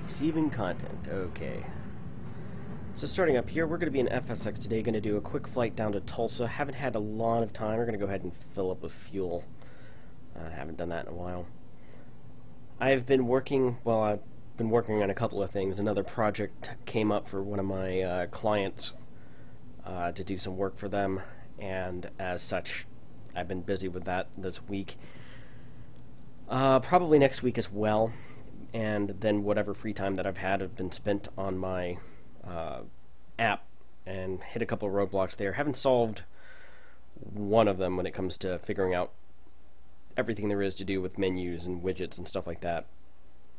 Receiving content, okay. So starting up here, we're going to be in FSX today, going to do a quick flight down to Tulsa. Haven't had a lot of time, we're going to go ahead and fill up with fuel. Haven't done that in a while. I've been working on a couple of things. Another project came up for one of my clients to do some work for them, and as such, I've been busy with that this week. Probably next week as well. And then whatever free time that I've had have been spent on my app and hit a couple of roadblocks there. Haven't solved one of them when it comes to figuring out everything there is to do with menus and widgets and stuff like that.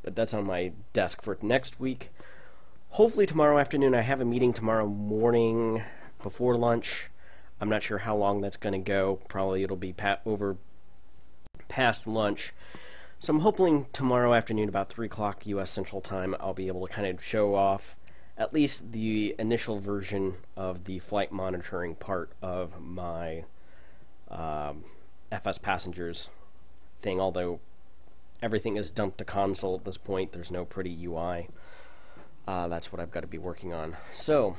But that's on my desk for next week. Hopefully tomorrow afternoon. I have a meeting tomorrow morning before lunch. I'm not sure how long that's going to go. Probably it'll be past lunch. So I'm hoping tomorrow afternoon, about 3 o'clock U.S. Central Time, I'll be able to kind of show off at least the initial version of the flight monitoring part of my FsPassengers thing, although everything is dumped to console at this point. There's no pretty UI. That's what I've got to be working on. So,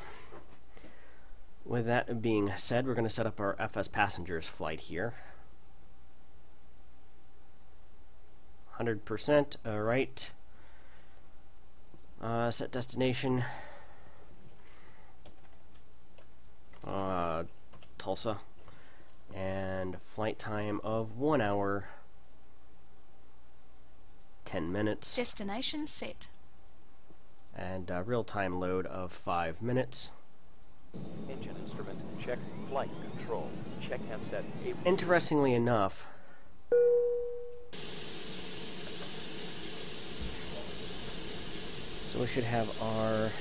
with that being said, we're going to set up our FsPassengers flight here. 100%, alright. Set destination. Tulsa. And flight time of 1 hour, 10 minutes. Destination set. And real-time load of 5 minutes. Engine instrument, check flight control, check handset. Interestingly enough, so we should have our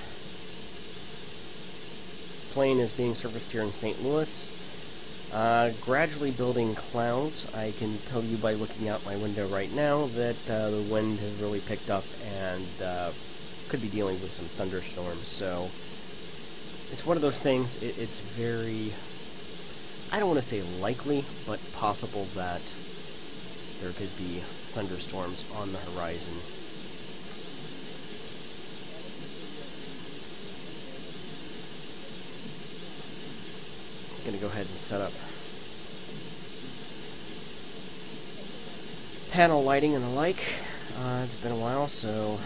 plane is being serviced here in St. Louis. Gradually building clouds. I can tell you by looking out my window right now that the wind has really picked up and could be dealing with some thunderstorms. So it's one of those things, it's very, I don't want to say likely, but possible that there could be thunderstorms on the horizon. I'm going to go ahead and set up panel lighting and the like. It's been a while, so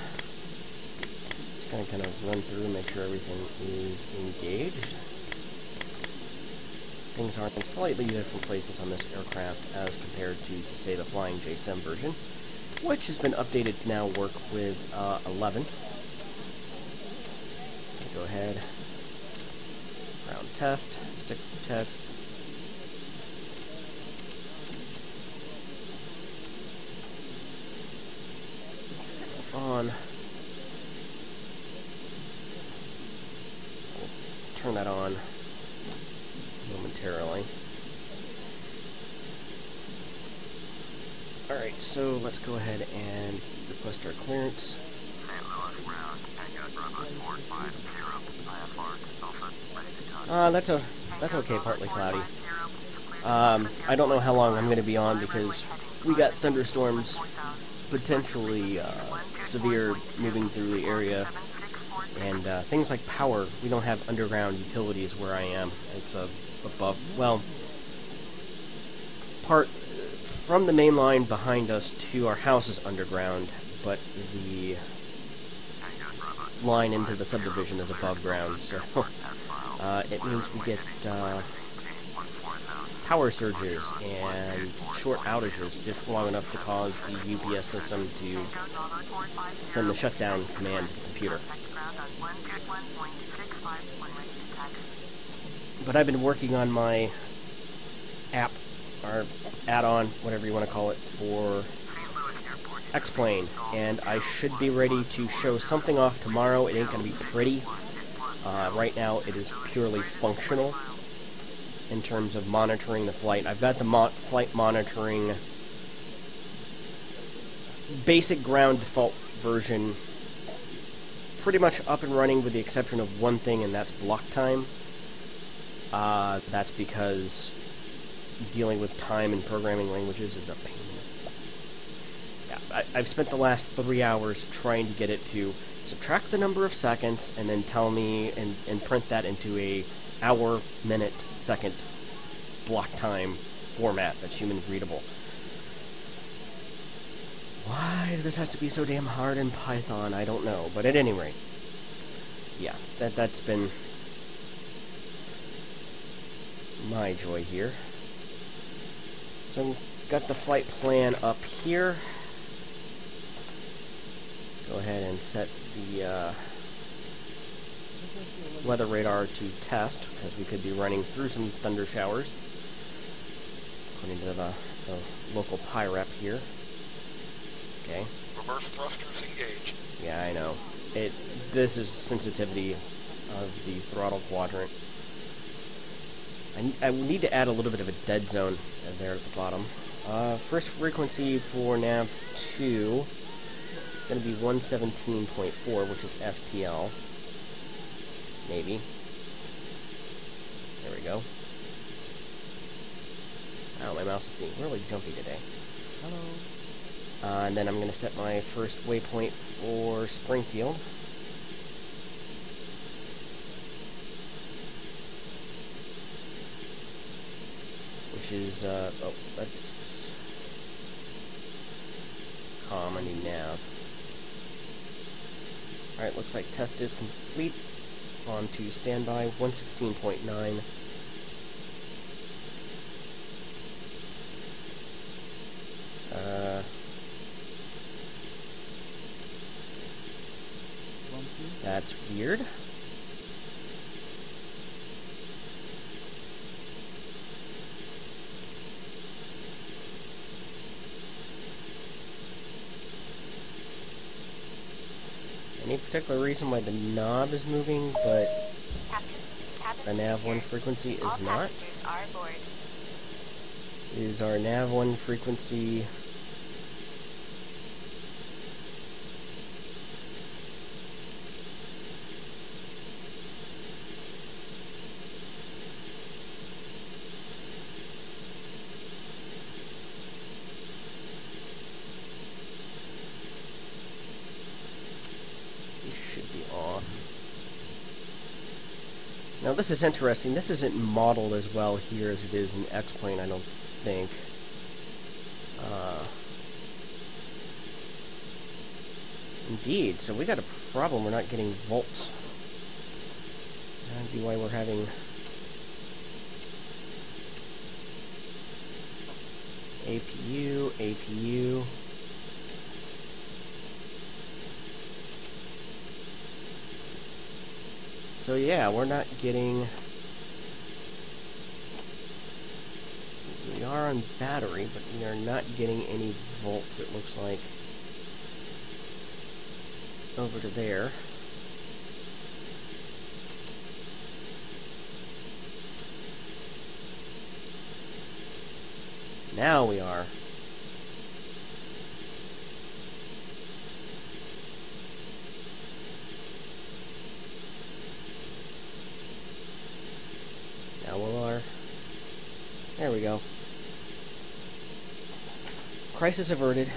just going to kind of run through and make sure everything is engaged. Things are in slightly different places on this aircraft as compared to, say, the Flying J-Sim version, which has been updated to now work with 11. Go ahead. Ground test, stick test. On. We'll turn that on momentarily. Alright, so let's go ahead and request our clearance. That's okay, partly cloudy. I don't know how long I'm going to be on because we got thunderstorms potentially severe moving through the area, and things like power. We don't have underground utilities where I am. It's above, well, part from the main line behind us to our house is underground, but the line into the subdivision is above ground, so it means we get power surges and short outages just long enough to cause the UPS system to send the shutdown command to the computer. But I've been working on my app, or add-on, whatever you want to call it, for X-Plane, and I should be ready to show something off tomorrow. It ain't going to be pretty. Right now it is purely functional in terms of monitoring the flight. I've got the flight monitoring basic ground default version pretty much up and running with the exception of one thing, and that's block time. That's because dealing with time in programming languages is a pain. Yeah, I've spent the last 3 hours trying to get it to subtract the number of seconds and then tell me and print that into a hour, minute, second block time format that's human readable. Why this has to be so damn hard in Python, I don't know. But at any rate, yeah, that's been my joy here. So got the flight plan up here. Go ahead and set the weather radar to test, because we could be running through some thunder showers, according to the local PIREP here. Okay. Reverse thrusters engaged. Yeah, I know. This is sensitivity of the throttle quadrant. I need to add a little bit of a dead zone there at the bottom. First frequency for nav 2 is going to be 117.4, which is STL. Maybe. There we go. Oh, my mouse is being really jumpy today. Hello. And then I'm going to set my first waypoint for Springfield. Which is, oh, that's I need nav. Alright, looks like test is complete. On to standby, 116.9. That's weird. Any particular reason why the knob is moving, but the nav1 frequency is not? Is our nav1 frequency... Now this is interesting. This isn't modeled as well here as it is in X-Plane, I don't think. Indeed, so we got a problem. We're not getting volts. That'd be why we're having... APU. So yeah, we're not getting... We are on battery, but we are not getting any volts, it looks like, over to there. Now we are. Now we are. There we go. Crisis averted.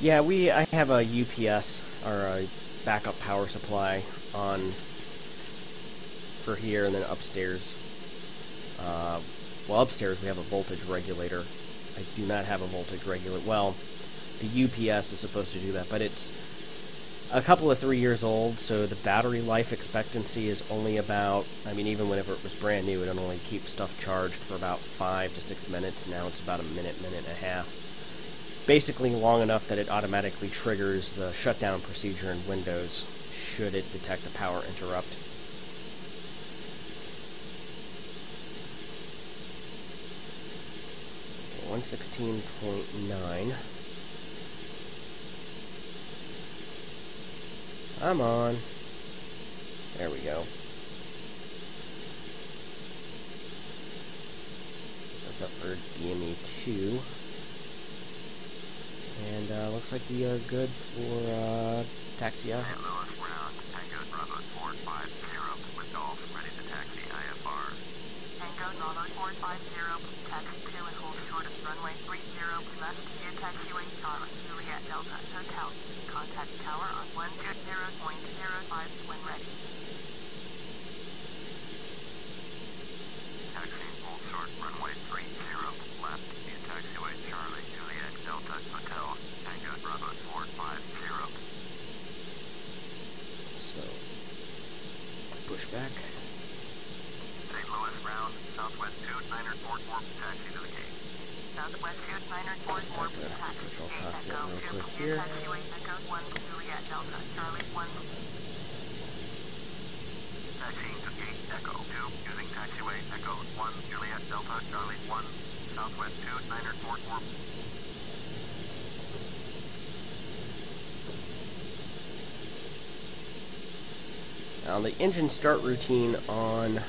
Yeah, I have a UPS, or a backup power supply, on for here, and then upstairs. Well, upstairs we have a voltage regulator. I do not have a voltage regulator. Well, the UPS is supposed to do that, but it's a couple of 3 years old, so the battery life expectancy is only about, I mean, even whenever it was brand new, it would only keep stuff charged for about 5 to 6 minutes. Now it's about a minute and a half. Basically long enough that it automatically triggers the shutdown procedure in Windows should it detect a power interrupt. Okay, 116.9. Come on. There we go. Set this up for DME2. And looks like we are good for taxi out. St. Louis ground, Tango Bravo 450 with Golf, ready to taxi IFR. Tango Bravo 450, taxi 2 and hold short of runway 30, left via taxiway Charlie, Juliet Delta Hotel. Contact tower on 120.05 when ready. Taxiing full short, runway 30, left via taxiway Charlie, Juliet Delta Hotel. Tango Bravo 450. So, push back. St. Louis ground, Southwest 2944, taxi to the gate. Southwest 2944, taxi to gate, Echo, Real quick here. taxiway Echo 1, Juliet Delta, Charlie 1. Taxiing to gate, Echo 2, using taxiway Echo 1, Juliet Delta, Charlie 1, Southwest 2944. Now the engine start routine on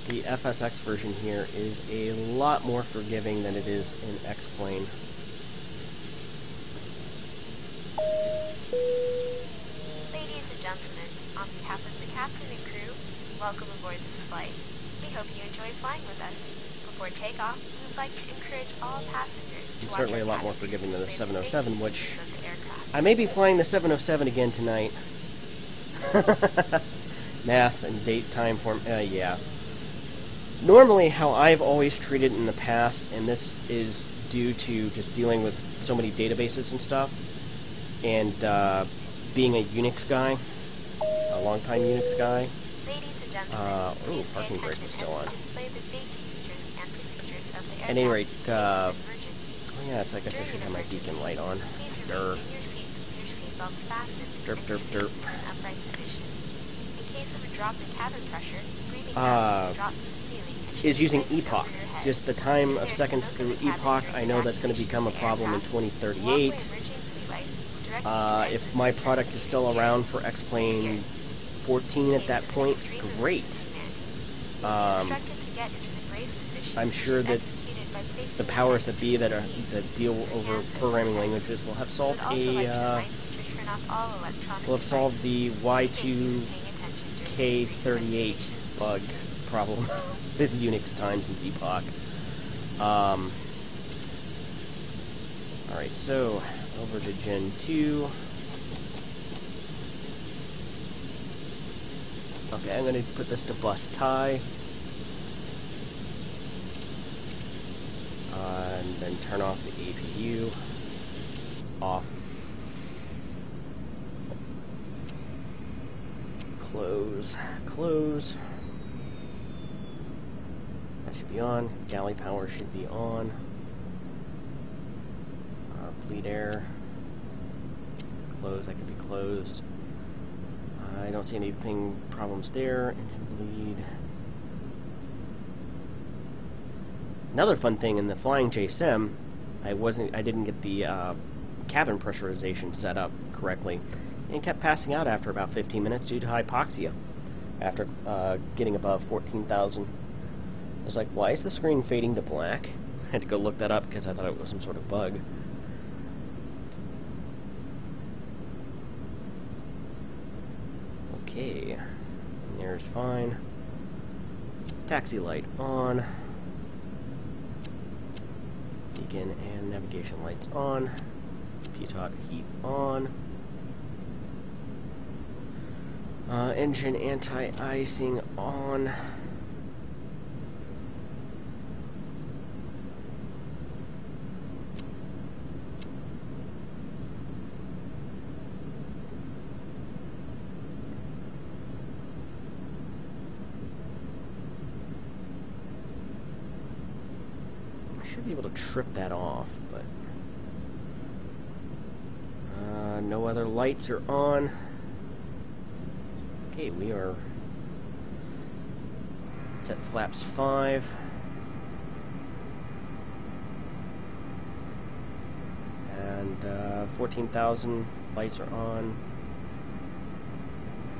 the FSX version here is a lot more forgiving than it is in X-Plane. Ladies and gentlemen, on behalf of the captain and crew, welcome aboard this flight. We hope you enjoy flying with us. Before takeoff, we would like to encourage all passengers to It's watch certainly a our lot more cabin forgiving than the display 707, safety which features of the aircraft. I may be flying the 707 again tonight. Math and date time form, yeah. Normally, how I've always treated in the past, and this is due to just dealing with so many databases and stuff, and being a Unix guy, a long-time Unix guy. Ladies and gentlemen, please pay parking brake attention is still as on. we display the safety features and procedures of the aircraft. At any rate, in emergency. oh yes, I guess I should have my beacon light on. Please Durr. remain in your seats with your seatbelt fastened Derp, and derp, your derp. feet in an upright position. In case of a drop in cabin pressure, breathing drops to the ceiling and should Is be using placed epoch. over your head. Just the time If of there's seconds smoke through in the cabin epoch, during I know that's going to become a evacuation problem in of the aircraft, walkway 2038. emergency lights will direct you to If exit my the product is still emergency around exit. for X-Plane 14 at that point, great. Instructed to get into the brace position I'm sure that executed by placing the your powers hands that be that between that deal over programming languages will have I solved would also like to a remind you to turn off all electronic will have solved the devices. Thank you for paying attention during Y2K38 this presentation. bug problem with Unix time since epoch. Alright, so over to Gen 2. Okay, I'm going to put this to bus tie. And then turn off the APU. Off. Close. Close. That should be on. Galley power should be on. Bleed air. Close. That could be closed. I don't see anything problems there. Engine bleed. Another fun thing in the flying JSIM, I didn't get the cabin pressurization set up correctly, and kept passing out after about 15 minutes due to hypoxia. After getting above 14,000, I was like, "Why is the screen fading to black?" I had to go look that up because I thought it was some sort of bug. Okay, and there's fine. Taxi light on. Beacon and navigation lights on. Pitot heat on. Engine anti-icing on. Should be able to trip that off, but no other lights are on. Okay, we are set flaps 5. And 14,000 lights are on.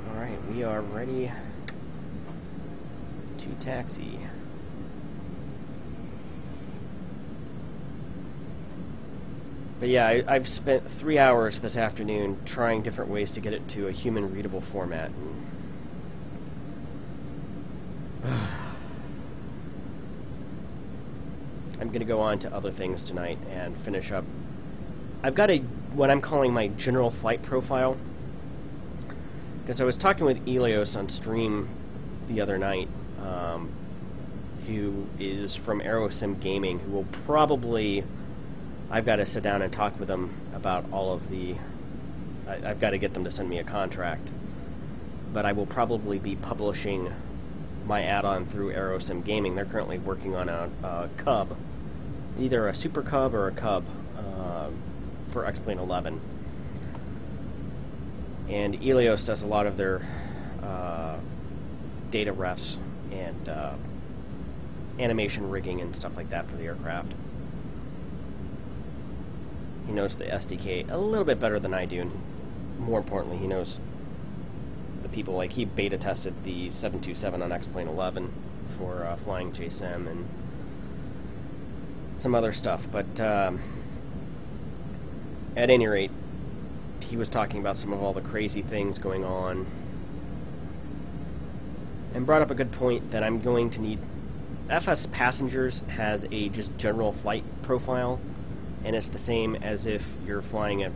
Alright, we are ready to taxi. But yeah, I've spent 3 hours this afternoon trying different ways to get it to a human-readable format. And I'm going to go on to other things tonight and finish up. I've got what I'm calling my general flight profile, because I was talking with Elios on stream the other night, who is from Aerosim Gaming, who will probably, I've got to sit down and talk with them about all of the, I've got to get them to send me a contract, but I will probably be publishing my add-on through Aerosim Gaming. They're currently working on a Cub, either a Super Cub or a Cub, for X-Plane 11. And Elios does a lot of their data refs and animation rigging and stuff like that for the aircraft. He knows the SDK a little bit better than I do, and more importantly, he knows the people. Like, he beta tested the 727 on X-Plane 11 for flying JSIM and some other stuff. But at any rate, he was talking about some of all the crazy things going on and brought up a good point that I'm going to need. FsPassengers has a just general flight profile, and it's the same as if you're flying a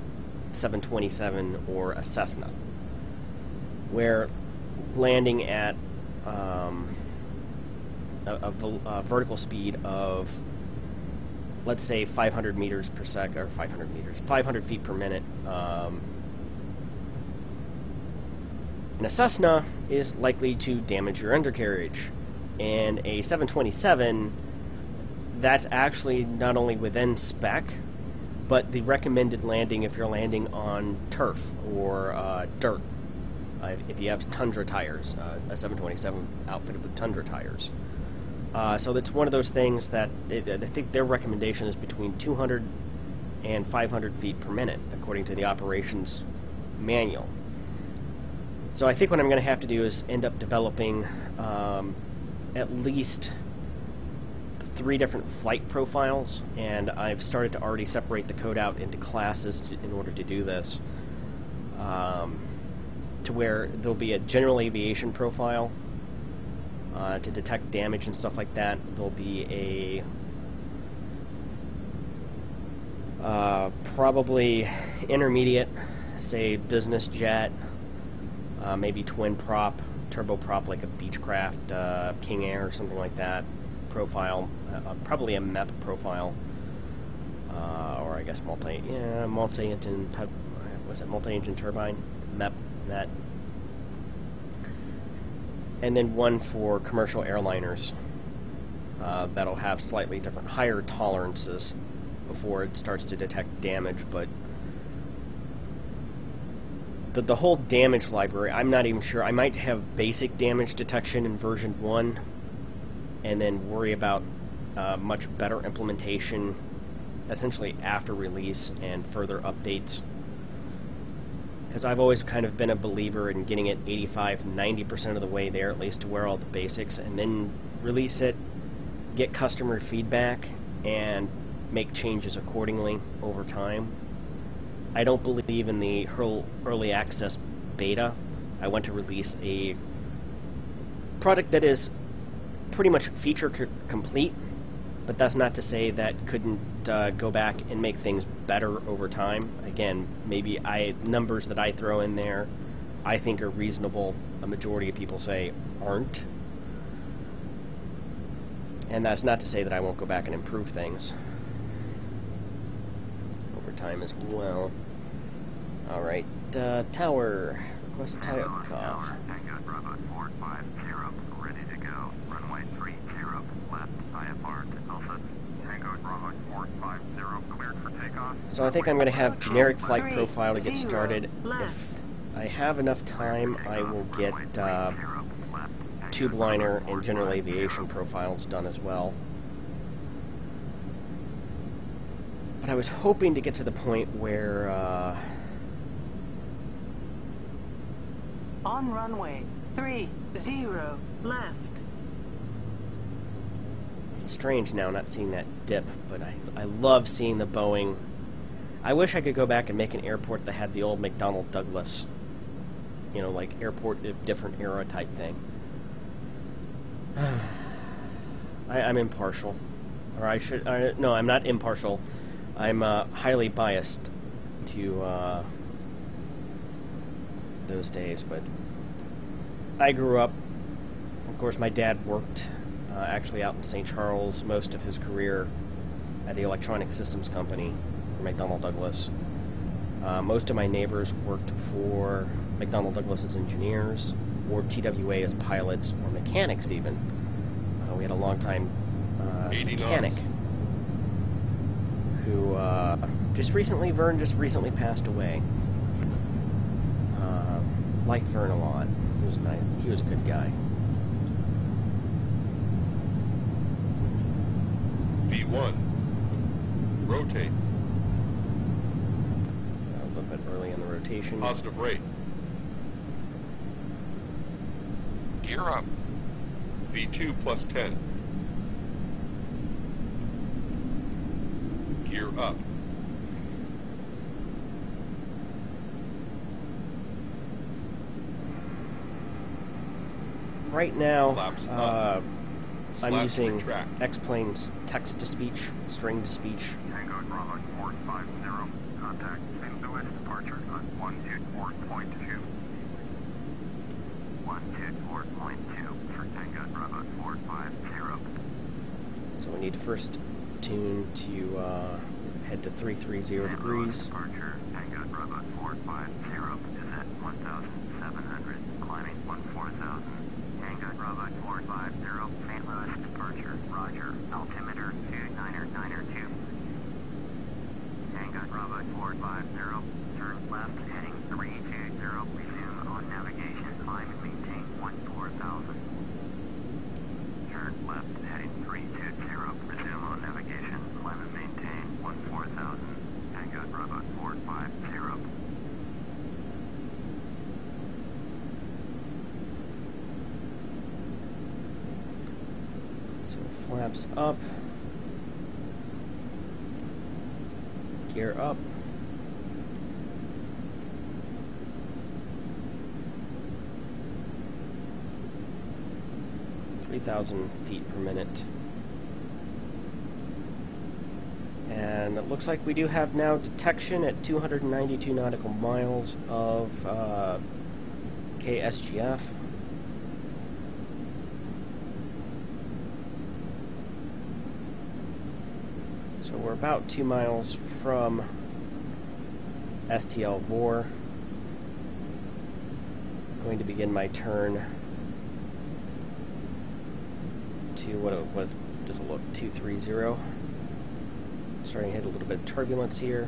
727 or a Cessna, where landing at a vertical speed of, let's say, 500 meters per sec, or 500 feet per minute, and a Cessna is likely to damage your undercarriage. And a 727, that's actually not only within spec, but the recommended landing if you're landing on turf or dirt. If you have Tundra tires, a 727 outfitted with Tundra tires. So that's one of those things that I think their recommendation is between 200 and 500 feet per minute, according to the operations manual. So I think what I'm going to have to do is end up developing at least 3 different flight profiles, and I've started to already separate the code out into classes in order to do this, to where there'll be a general aviation profile to detect damage and stuff like that. There'll be a probably intermediate, say business jet, maybe twin prop, turboprop like a Beechcraft, King Air, or something like that profile, probably a MEP profile, or I guess multi-engine, was it multi-engine turbine, MEP, that, and then one for commercial airliners that'll have slightly different, higher tolerances before it starts to detect damage, but the whole damage library, I'm not even sure. I might have basic damage detection in version 1 and then worry about much better implementation essentially after release and further updates. Because I've always kind of been a believer in getting it 85-90% of the way there, at least to wear all the basics, and then release it, get customer feedback, and make changes accordingly over time. I don't believe in the early access beta. I want to release a product that is pretty much feature complete, but that's not to say that couldn't go back and make things better over time. Again, maybe numbers that I throw in there I think are reasonable. A majority of people say aren't. And that's not to say that I won't go back and improve things over time as well. Alright, tower. Request takeoff. Tango Bravo 450, ready to go. Runway 30, left, IFR to Tulsa. Tango Bravo 450, cleared for takeoff. So I think I'm going to have generic flight profile to get started. If I have enough time, I will get tube liner and general aviation profiles done as well. But I was hoping to get to the point where on runway 30 left. It's strange now not seeing that dip, but I love seeing the Boeing. I wish I could go back and make an airport that had the old McDonnell Douglas, you know, like airport of different era type thing. I'm impartial. or no, I'm not impartial. I'm highly biased to those days, but I grew up, of course, my dad worked actually out in St. Charles most of his career at the Electronic Systems Company for McDonnell Douglas. Most of my neighbors worked for McDonnell Douglas as engineers, or TWA as pilots, or mechanics even. We had a long-time mechanic who Vern just recently passed away. Liked Vern a lot. He was a good guy. V1. Rotate. A little bit early in the rotation. Positive rate. Gear up. V2 plus 10. Gear up. Right now, Flaps up. I'm Slats using retract. X-Plane's text-to-speech, string-to-speech. Tango Bravo 450. Contact St. Louis departure on 124.2. 124.2 for Tango Bravo 450. So we need to first tune to head to 330 degrees. Departure Tango Bravo 450 is at 1,700, climbing 14,000. Tango Bravo 450, St. Louis departure, roger, altimeter 2992. Tango Bravo 450, turn left heading 320, resume on navigation, climb and maintain 14,000. Turn left heading 320, resume on navigation, climb and maintain 14,000. Tango Bravo 450. So flaps up. Gear up. (3,000 feet per minute). And it looks like we do have now detection at 292 nautical miles of KSGF. So we're about 2 miles from STL VOR. Going to begin my turn to what does it look? 230. Starting to hit a little bit of turbulence here.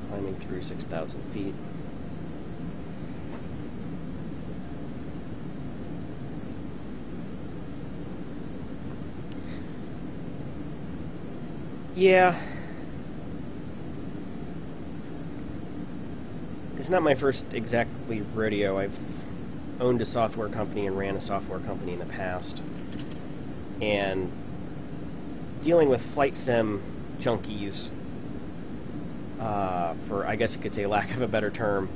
Climbing through 6,000 feet. Yeah. It's not my first exactly rodeo. I've owned a software company and ran a software company in the past. And dealing with flight sim junkies, for, I guess you could say, lack of a better term,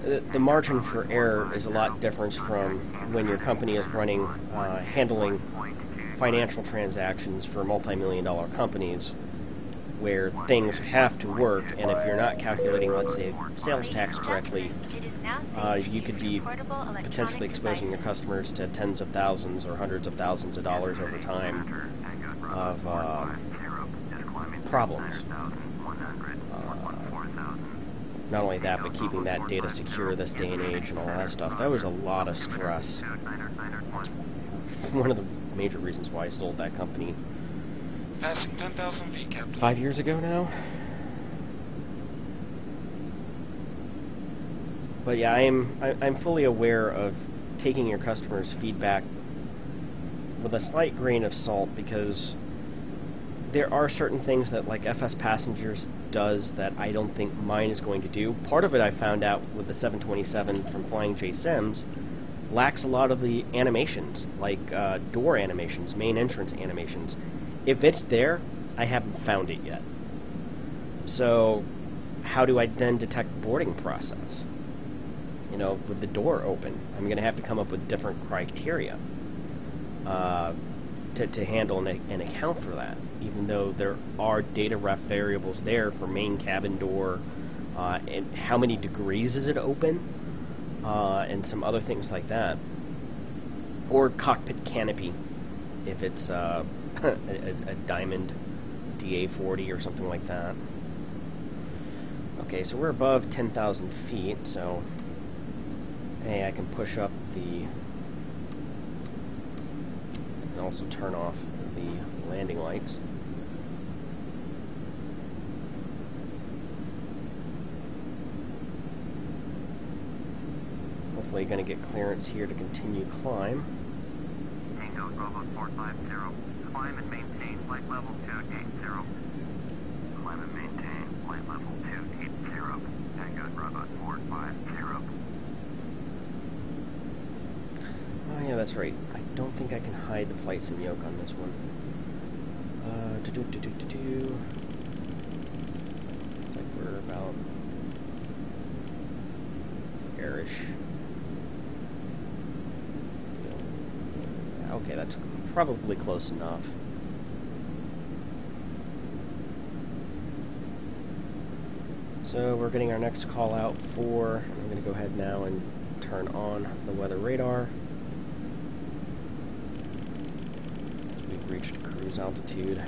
the margin for error is a lot different from when your company is running, handling financial transactions for multi-million-dollar companies where things have to work, and if you're not calculating, let's say, sales tax correctly, you could be potentially exposing your customers to tens of thousands or hundreds of thousands of dollars over time of problems. Not only that, but keeping that data secure this day and age and all that stuff. That was a lot of stress. One of the major reasons why I sold that company Passing 10,000 feet, Captain. 5 years ago now. But yeah, I'm fully aware of taking your customers' feedback with a slight grain of salt, because there are certain things that, like, FsPassengers does that I don't think mine is going to do. Part of it I found out with the 727 from Flying J Sims lacks a lot of the animations, like door animations, main entrance animations. If it's there, I haven't found it yet. So how do I then detect boarding process? You know, with the door open, I'm going to have to come up with different criteria to handle and account for that, even though there are data ref variables there for main cabin door, and how many degrees is it open, and some other things like that. Or cockpit canopy, if it's a diamond DA40 or something like that. Okay, so we're above 10,000 feet, so hey, I can push up the... and also turn off the landing lights. Hopefully going to get clearance here to continue climb. Tango Bravo 450, climb and maintain flight level 280. Climb and maintain flight level 280. Tango Bravo 450. Oh yeah, that's right. I don't think I can hide the flight sim yoke on this one. Looks like we're about airish. Okay, that's probably close enough. So we're getting our next call out for, I'm going to go ahead now and turn on the weather radar. Since we've reached cruise altitude.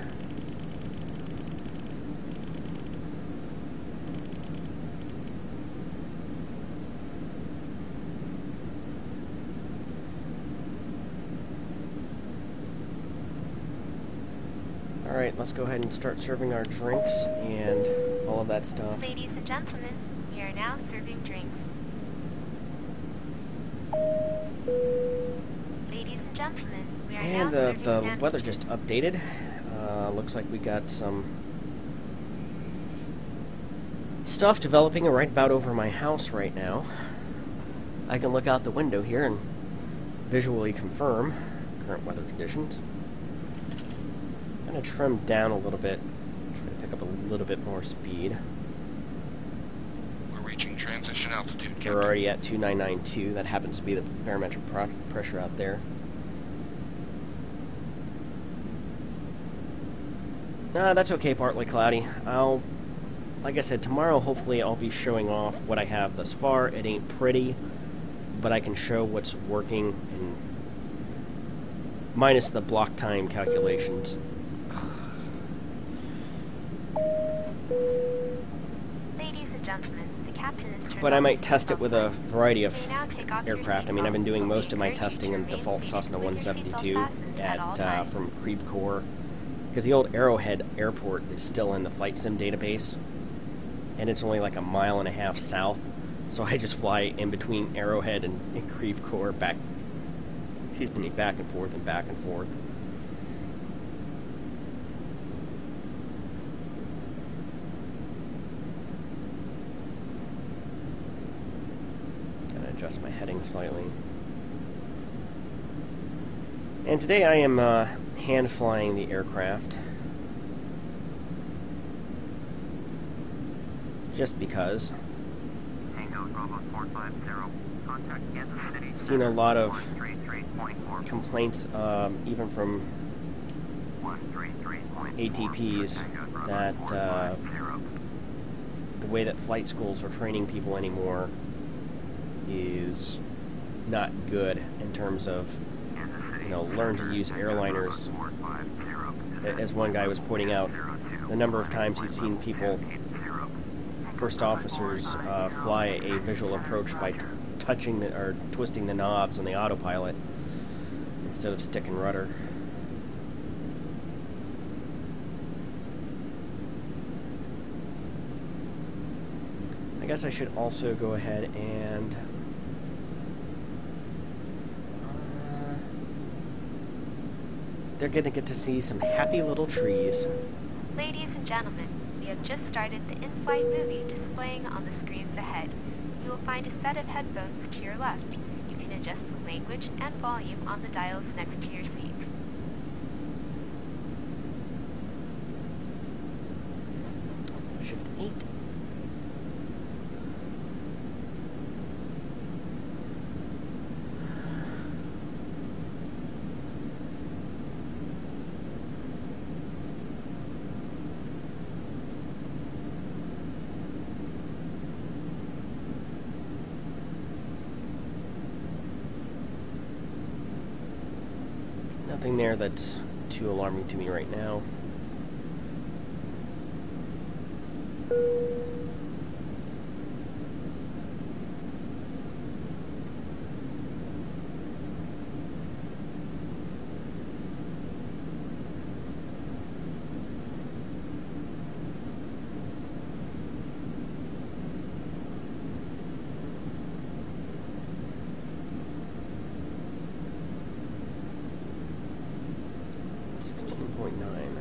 Alright, let's go ahead and start serving our drinks and all of that stuff. Ladies and gentlemen, we are now serving drinks. Ladies and gentlemen, we are now And serving the sandwiches. weather just updated. Looks like we got some stuff developing right about over my house right now. I can look out the window here and visually confirm current weather conditions. I'm going to trim down a little bit, try to pick up a little bit more speed. We're reaching transition altitude, Captain. We're already at 2992. That happens to be the barometric pressure out there. That's okay, partly cloudy. Like I said, tomorrow hopefully I'll be showing off what I have thus far. It ain't pretty, but I can show what's working, and minus the block time calculations. Ladies and gentlemen, the captain is turned But I off might the test it with a seatbelt variety sign. of You may now take off your aircraft. I mean, I've been doing seatbelt. most of my We encourage testing you in to the default remain Cessna seated with your seatbelt 172 fastened at all times. from Creve Coeur, because the old Arrowhead Airport is still in the flight sim database, and it's only like a mile and a half south, so I just fly in between Arrowhead and Creve Coeur back and forth and back and forth. Gotta adjust my heading slightly. And today I am hand flying the aircraft. Just because. Tango Bravo 450, contact Kansas City. Seen a lot of 133.4. complaints, even from 133.4. ATPs, Tango Bravo that 450. the way that flight schools are training people anymore is not good in terms of, you know, learn to use airliners. As one guy was pointing out, the number of times he's seen people, first officers, fly a visual approach by touching or twisting the knobs on the autopilot instead of stick and rudder. I guess I should also go ahead and they're going to get to see some happy little trees. Ladies and gentlemen, we have just started the in-flight movie displaying on the screens ahead. You will find a set of headphones to your left. You can adjust the language and volume on the dials next to your seat. Shift 8. Nothing there that's too alarming to me right now.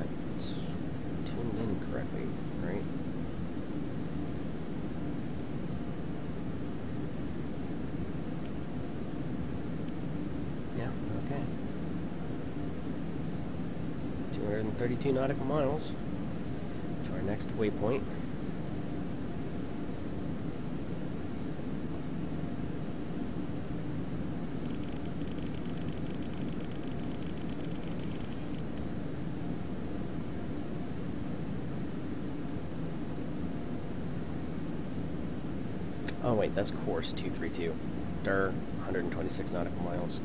That's tuned in correctly, right? Yeah, okay. 232 nautical miles to our next waypoint. Oh wait, that's course 232. They're 126 nautical miles.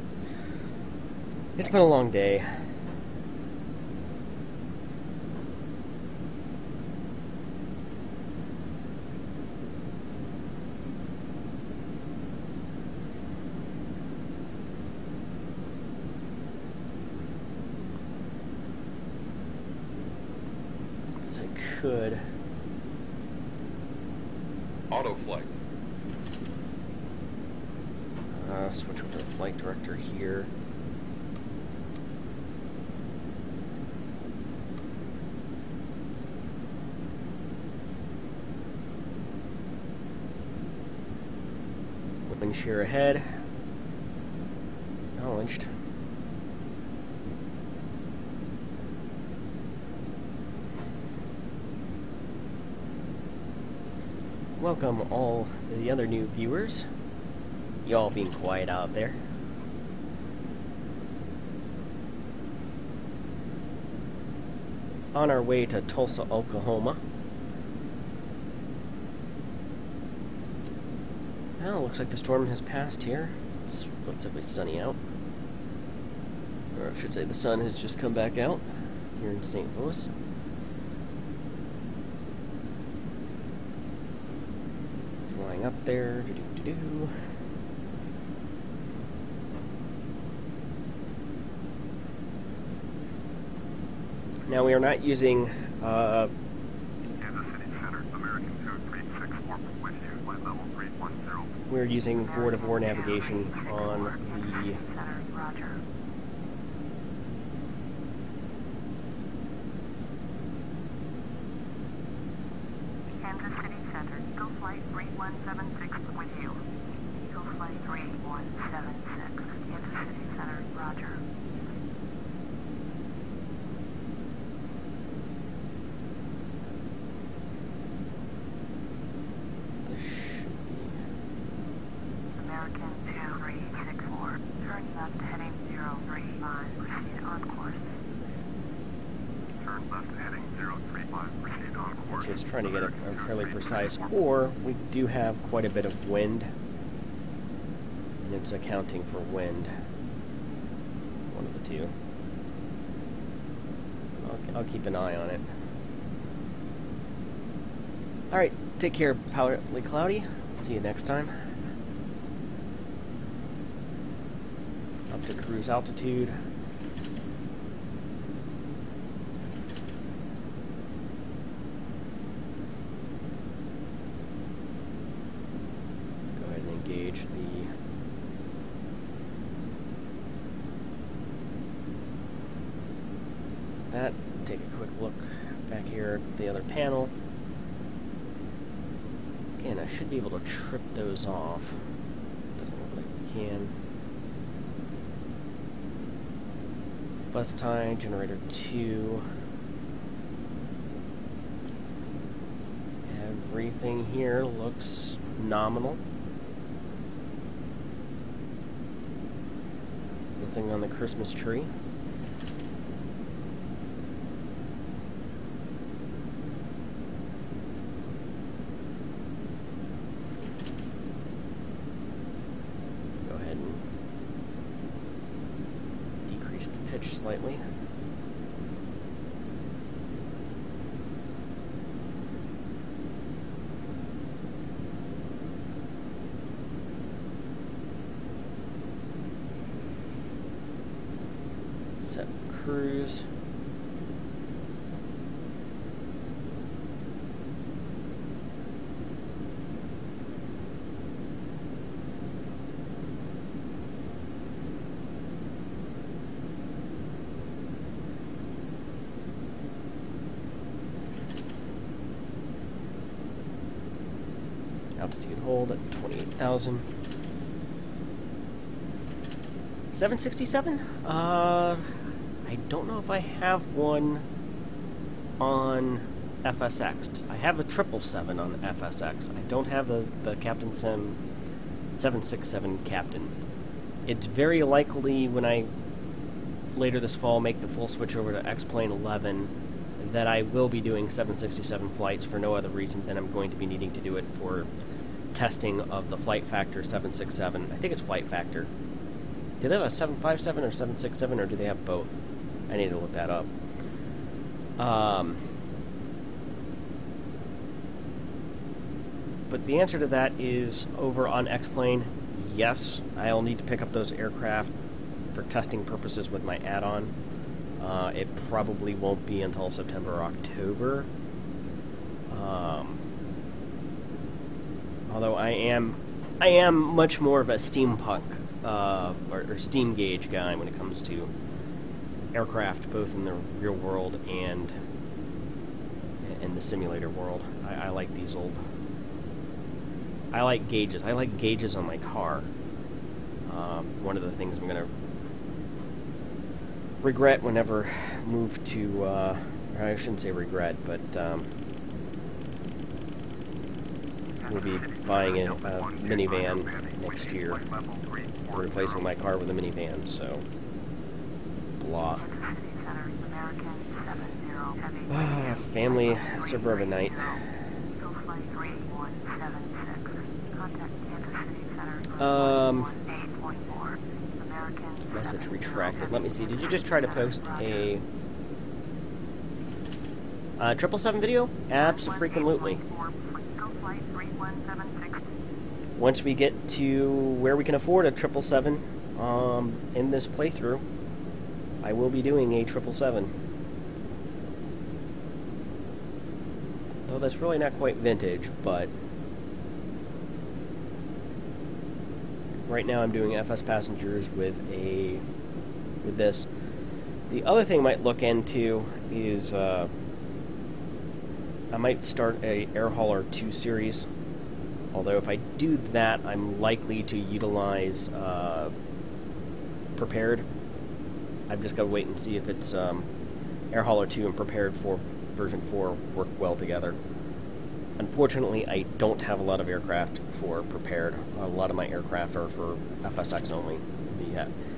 It's been a long day. As I could. Auto flight. Switch over to the flight director here. Wind shear ahead. Acknowledged. Welcome all the other new viewers. Y'all being quiet out there. On our way to Tulsa, Oklahoma. Well, looks like the storm has passed here. It's relatively sunny out. Or I should say the sun has just come back out here in St. Louis. Flying up there. Doo-doo-doo-doo. Now we are not using Kansas City Center, American 2364, with you, flight level 310. we're using vor-to-vor navigation on the Center, roger. Kansas City Center, Eagle Flight 3176 with you. Eagle Flight 3176, Kansas City Center, roger. American 2364, turn left heading 035, proceed on course. Turn left heading 035, proceed on course. just trying to get it fairly precise, or we do have quite a bit of wind, and it's accounting for wind. One of the two. I'll keep an eye on it. Alright, take care, partly cloudy. See you next time. Up to cruise altitude. Go ahead and engage that. Take a quick look back here at the other panel. Again, I should be able to trip those off. Doesn't look like we can. Bus tie, generator 2. Everything here looks nominal. Nothing on the Christmas tree. Go ahead and decrease the pitch slightly. Set for cruise. Altitude hold at 28,000. 767? I don't know if I have one on FSX. I have a 777 on FSX. I don't have the Captain Sim 767 Captain. It's very likely when I later this fall make the full switch over to X-Plane 11 that I will be doing 767 flights for no other reason than I'm going to be needing to do it for testing of the Flight Factor 767. I think it's Flight Factor. Do they have a 757 or 767, or do they have both? I need to look that up. But the answer to that is over on X-Plane, yes, I'll need to pick up those aircraft for testing purposes with my add-on. It probably won't be until September or October. Although I am much more of a steampunk or steam gauge guy when it comes to aircraft, both in the real world and in the simulator world. I like these old. I like gauges. I like gauges on my car. One of the things I'm going to regret whenever move to, I shouldn't say regret, but we'll be buying a minivan next year. We're replacing my car with a minivan, so blah. Family suburbanite. Message retracted. Let me see. Did you just try to post a 777 video? Abso-freaking-lutely. Once we get to where we can afford a 777 in this playthrough, I will be doing a 777. Though that's really not quite vintage, but right now I'm doing FsPassengers with this. The other thing I might look into is I might start a Air Hauler 2 series. Although if I do that, I'm likely to utilize Prepared. I've just got to wait and see if it's Air Hauler 2 and Prepared for version 4 work well together. Unfortunately, I don't have a lot of aircraft for Prepared. A lot of my aircraft are for FSX only.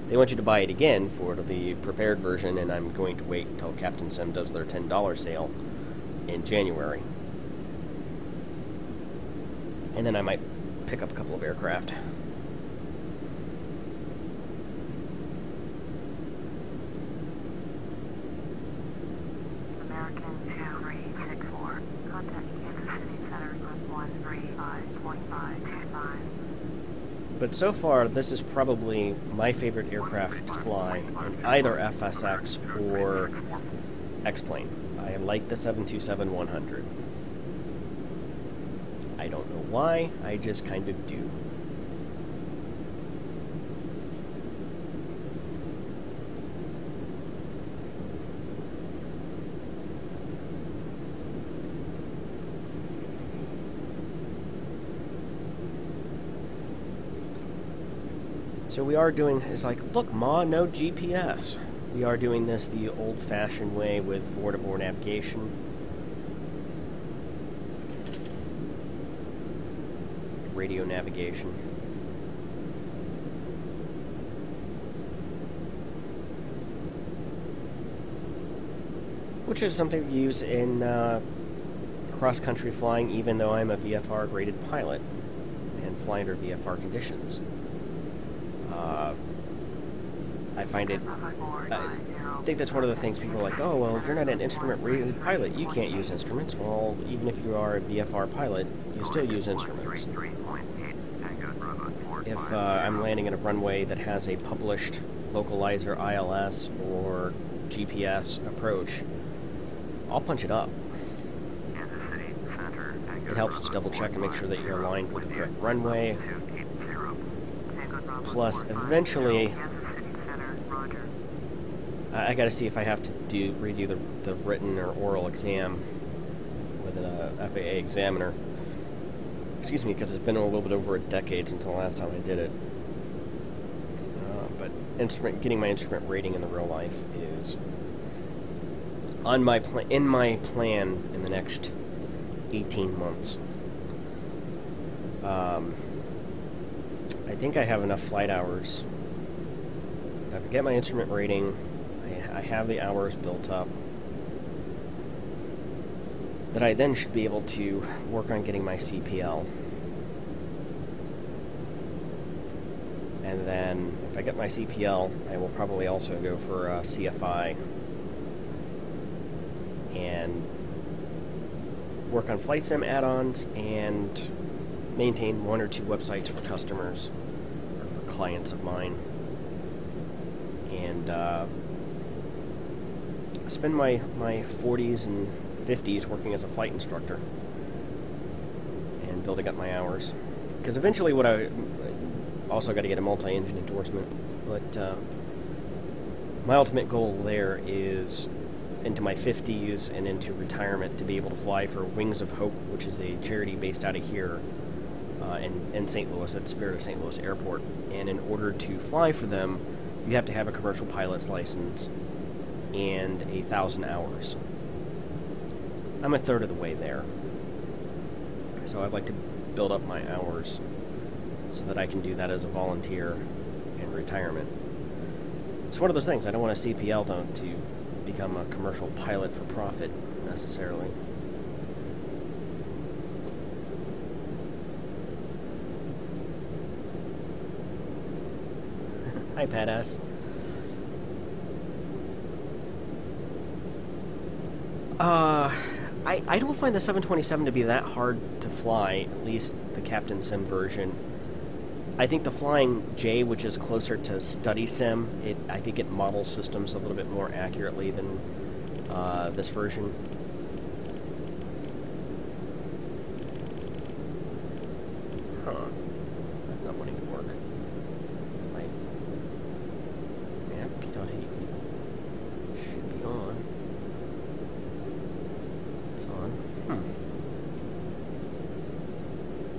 They want you to buy it again for the Prepared version, and I'm going to wait until Captain Sim does their $10 sale in January. And then I might pick up a couple of aircraft. American 2364. Contact Kansas City Center with 135.525. But so far, this is probably my favorite aircraft to fly on either FSX or X-Plane. I like the 727-100. I don't know why, I just kind of do. So we are doing, it's like, look, Ma, no GPS. We are doing this the old-fashioned way with 4-to-4 navigation. radio navigation. Which is something we use in cross-country flying, even though I'm a VFR-graded pilot and fly under VFR conditions. I find it... I think that's one of the things people are like, oh, well, you're not an instrument-rated pilot. You can't use instruments. Well, even if you are a VFR pilot, you still use instruments. If I'm landing in a runway that has a published localizer ILS or GPS approach, I'll punch it up. It helps to double-check and make sure that you're aligned with the correct runway. Plus, eventually, I gotta see if I have to redo the written or oral exam with an FAA examiner. Excuse me, because it's been a little bit over a decade since the last time I did it. But getting my instrument rating in the real life is on my in my plan in the next 18 months. I think I have enough flight hours. If I get my instrument rating, I have the hours built up, that I then should be able to work on getting my CPL. And then, if I get my CPL, I will probably also go for CFI and work on flight sim add-ons and maintain 1 or 2 websites for customers or for clients of mine, and spend my 40s and 50s working as a flight instructor and building up my hours. Because eventually what I also got to get a multi-engine endorsement, but my ultimate goal there is into my 50s and into retirement to be able to fly for Wings of Hope, which is a charity based out of here in St. Louis, at Spirit of St. Louis Airport. And in order to fly for them, you have to have a commercial pilot's license and 1,000 hours. I'm a third of the way there. So I'd like to build up my hours so that I can do that as a volunteer in retirement. It's one of those things. I don't want a CPL to become a commercial pilot for profit, necessarily. Hi, Badass. I don't find the 727 to be that hard to fly, at least the Captain Sim version. I think the Flying J, which is closer to Study Sim, I think it models systems a little bit more accurately than this version. Huh. That's not wanting to work. Yeah, P.8 should be on. It's on.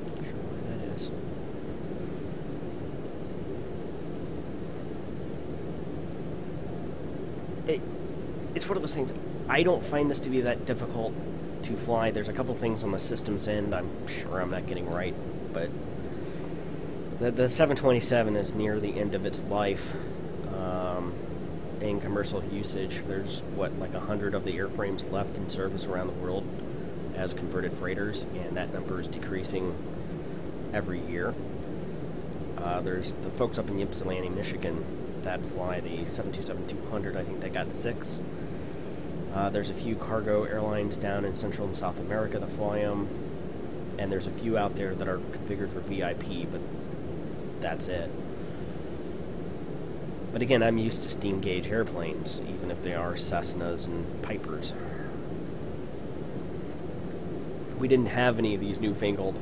Not sure why that is. It's one of those things. I don't find this to be that difficult to fly. There's a couple things on the systems end I'm sure I'm not getting right, but the 727 is near the end of its life in commercial usage. There's, what, like 100 of the airframes left in service around the world as converted freighters, and that number is decreasing every year. There's the folks up in Ypsilanti, Michigan, that fly the 727-200. I think they got 6. There's a few cargo airlines down in Central and South America that fly them, and there's a few out there that are configured for VIP, but that's it. But again, I'm used to steam gauge airplanes, even if they are Cessnas and Pipers. We didn't have any of these newfangled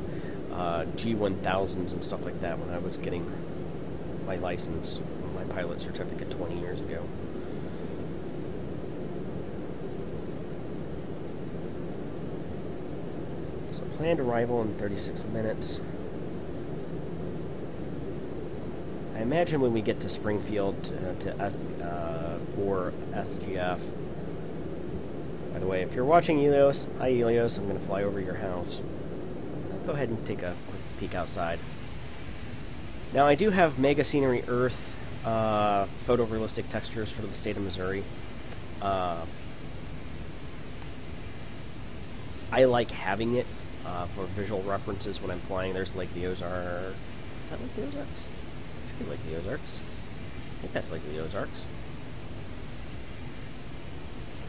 G1000s and stuff like that when I was getting my license, my pilot certificate 20 years ago. So planned arrival in 36 minutes. I imagine when we get to Springfield for SGF. By the way, if you're watching Elios, hi Elios, I'm going to fly over your house. Go ahead and take a quick peek outside. Now, I do have Mega Scenery Earth photorealistic textures for the state of Missouri. I like having it for visual references when I'm flying. There's Lake the Ozarks. Is that Lake the Ozarks? Should be Lake the Ozarks. I think that's Lake the Ozarks.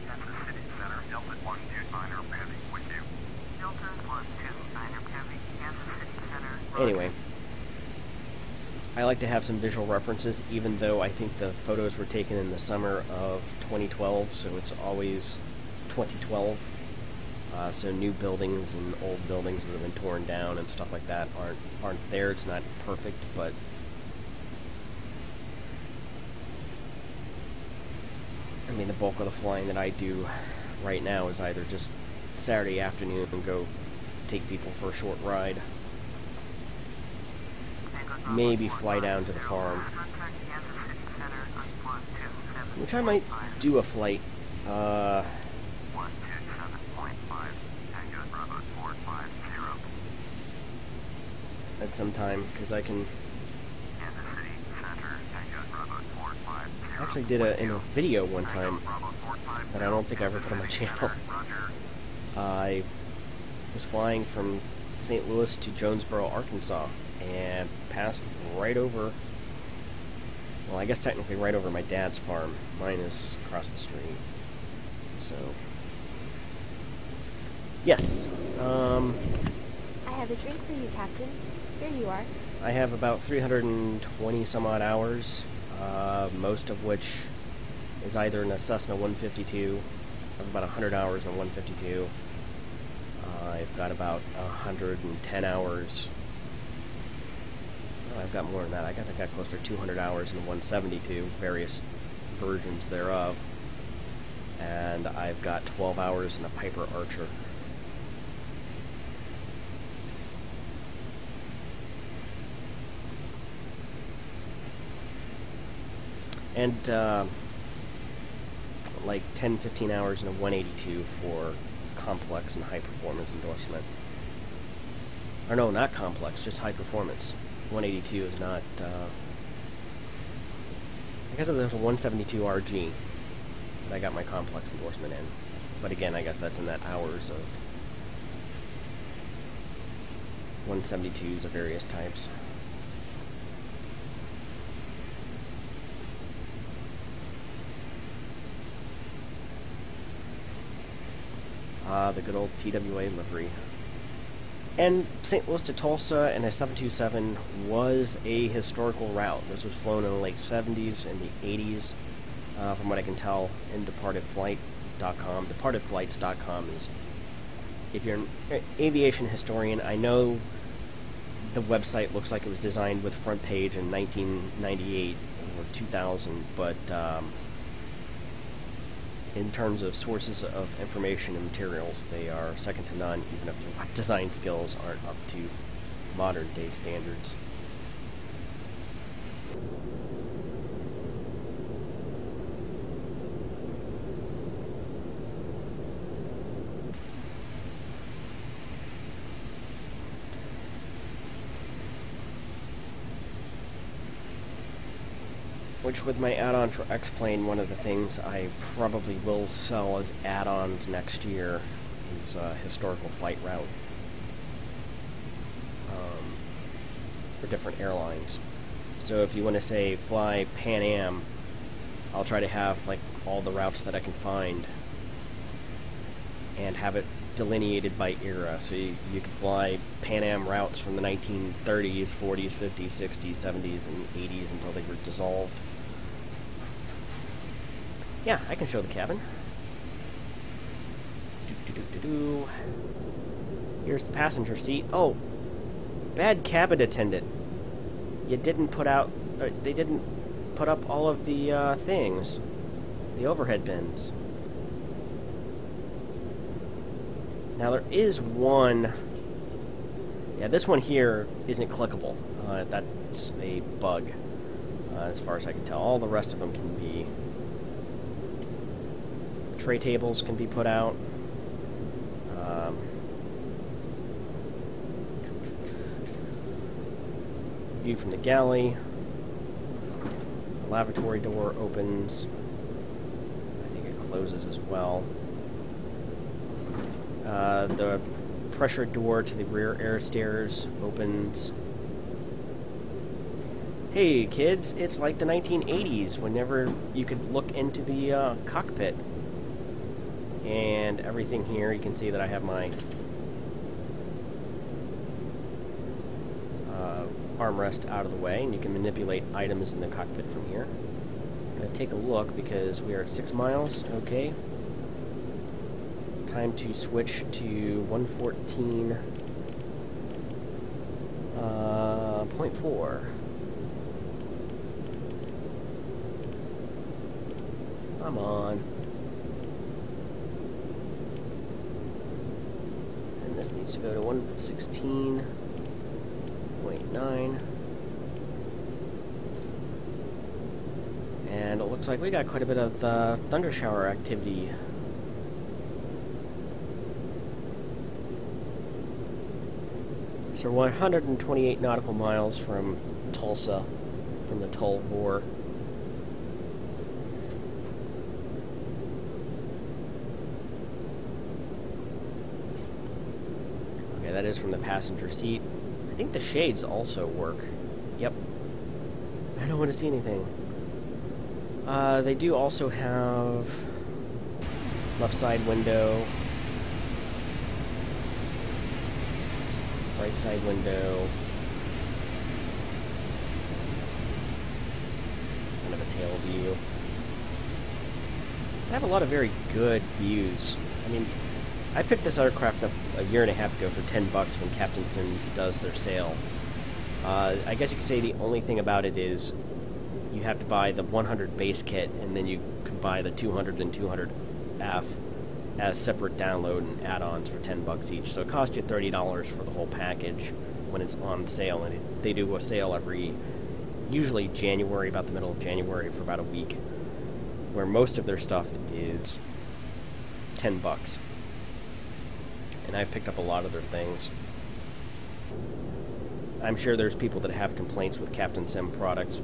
Kansas City Center, Delta 129er Heavy with you. Delta 129er Heavy, Kansas City Center. Anyway, I like to have some visual references, even though I think the photos were taken in the summer of 2012, so it's always 2012. So new buildings and old buildings that have been torn down and stuff like that aren't there. It's not perfect, but I mean, the bulk of the flying that I do right now is either just Saturday afternoon and go take people for a short ride, maybe fly down to the farm, which I might do a flight at some time, because I can actually did in a video one time that I don't think I ever put on my channel. I was flying from St. Louis to Jonesboro, Arkansas, and passed right over, well, I guess technically right over my dad's farm. Mine is across the street. So, yes. I have a drink for you, Captain. Here you are. I have about 320 some odd hours, most of which is either in a Cessna 152. I have about 100 hours in a 152. I've got about 110 hours. Well, I've got more than that. I guess I've got closer to 200 hours in a 172, various versions thereof. And I've got 12 hours in a Piper Archer. And like 10-15 hours in a 182 for complex and high performance endorsement. Or no, not complex, just high performance. 182 is not, I guess there's a 172 RG that I got my complex endorsement in. But again, I guess that's in that hours of 172s of various types. The good old TWA livery. And St. Louis to Tulsa and a 727 was a historical route. This was flown in the late 70s and the 80s, from what I can tell, in departedflight.com. Departedflights.com is, if you're an aviation historian, I know the website looks like it was designed with front page in 1998 or 2000, but in terms of sources of information and materials, they are second to none, even if their design skills aren't up to modern day standards. Which, with my add-on for X-Plane, one of the things I probably will sell as add-ons next year is a historical flight route for different airlines. So if you want to, say, fly Pan Am, I'll try to have like all the routes that I can find and have it delineated by era. So you can fly Pan Am routes from the 1930s, 40s, 50s, 60s, 70s, and 80s until they were dissolved. Yeah, I can show the cabin. Here's the passenger seat. Oh, bad cabin attendant. You didn't put out, they didn't put up all of the things, the overhead bins. Now there is one. Yeah, this one here isn't clickable. That's a bug, as far as I can tell. All the rest of them can be. Tray tables can be put out. view from the galley. The lavatory door opens. I think it closes as well. The pressure door to the rear air stairs opens. Hey kids, it's like the 1980s whenever you could look into the cockpit. And everything here, you can see that I have my armrest out of the way, and you can manipulate items in the cockpit from here. I'm going to take a look because we are at 6 miles. Okay. Time to switch to 114.4. Come on. And this needs to go to 116.9. And it looks like we got quite a bit of thunder shower activity. So we're 128 nautical miles from Tulsa, from the Tulsa. Okay, that is from the passenger seat. I think the shades also work. Yep. I don't want to see anything. They do also have left side window, right side window, kind of a tail view. I have a lot of very good views. I mean, I picked this aircraft up a year and a half ago for $10 when Captainson does their sale. I guess you could say the only thing about it is you have to buy the 100 base kit, and then you can buy the 200 and 200F as separate download and add-ons for $10 each. So it costs you $30 for the whole package when it's on sale, and they do a sale usually January, about the middle of January, for about a week, where most of their stuff is $10. And I picked up a lot of their things. I'm sure there's people that have complaints with Captain Sim products.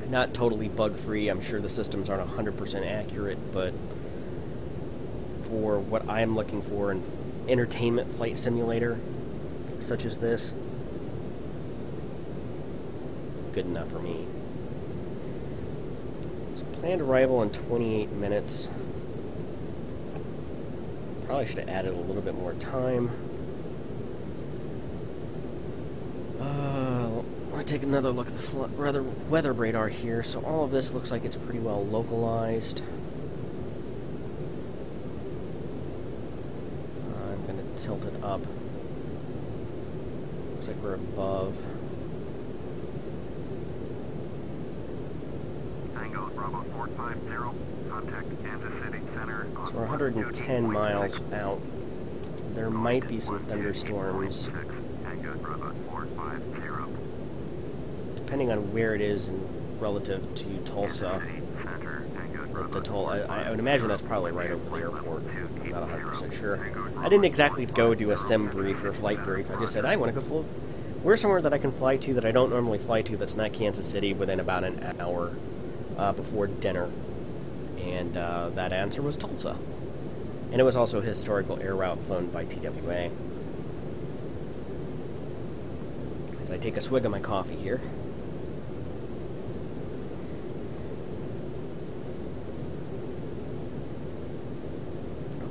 Not totally bug-free. I'm sure the systems aren't 100% accurate, but for what I'm looking for in entertainment flight simulator, such as this, good enough for me. So planned arrival in 28 minutes. Probably should have added a little bit more time. Let's take another look at the weather radar here. So all of this looks like it's pretty well localized. I'm going to tilt it up. Looks like we're above. Tango Bravo 450, contact Kansas City Center. So we're 110 miles out. There might be some thunderstorms. Tango Bravo 450. Depending on where it is and relative to Tulsa. I would imagine that's probably right over the airport. I'm not 100% sure. I didn't exactly go do a sim brief or a flight brief. I just said, I want to go where's somewhere that I can fly to that I don't normally fly to that's not Kansas City within about an hour before dinner. And that answer was Tulsa. And it was also a historical air route flown by TWA. As I take a swig of my coffee here.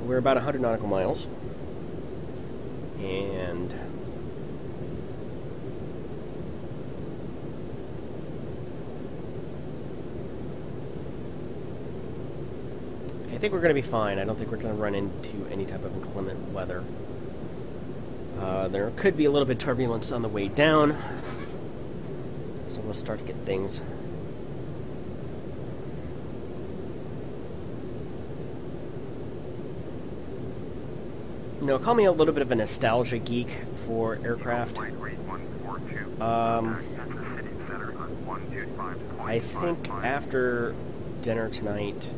We're about 100 nautical miles, and I think we're going to be fine. I don't think we're going to run into any type of inclement weather. There could be a little bit of turbulence on the way down, so we'll start to get things. You know, call me a little bit of a nostalgia geek for aircraft. I think after dinner tonight,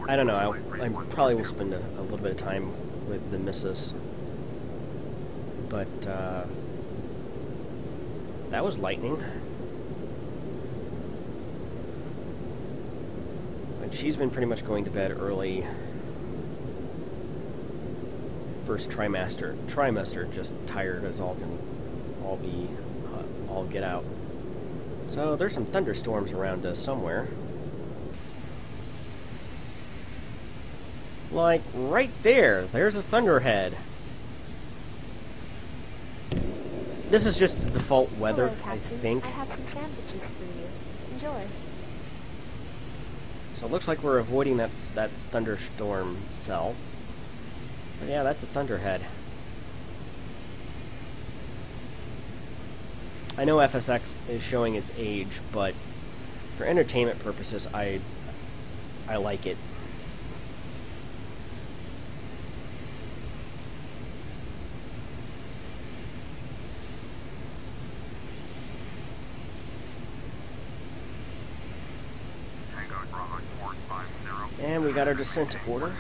I don't know, I probably will spend a little bit of time with the missus. But that was lightning. And she's been pretty much going to bed early. First trimester, just tired as all get out. So there's some thunderstorms around us somewhere. Like right there. There's a thunderhead. This is just the default weather, Hello, I Captain. think. I have some sandwiches for you. Enjoy. So it looks like we're avoiding that thunderstorm cell. But yeah, that's a thunderhead. I know FSX is showing its age, but for entertainment purposes, I like it. And we got our descent order.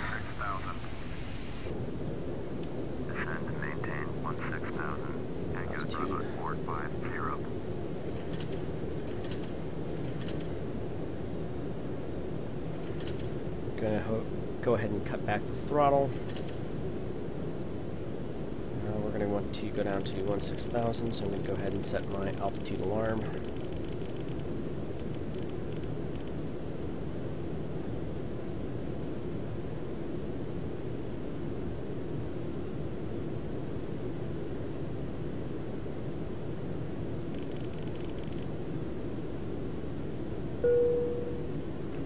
Descend and maintain 16,000. Tango Bravo 450. Gonna go ahead and cut back the throttle. We're gonna want to go down to 16,000, so I'm gonna go ahead and set my altitude alarm.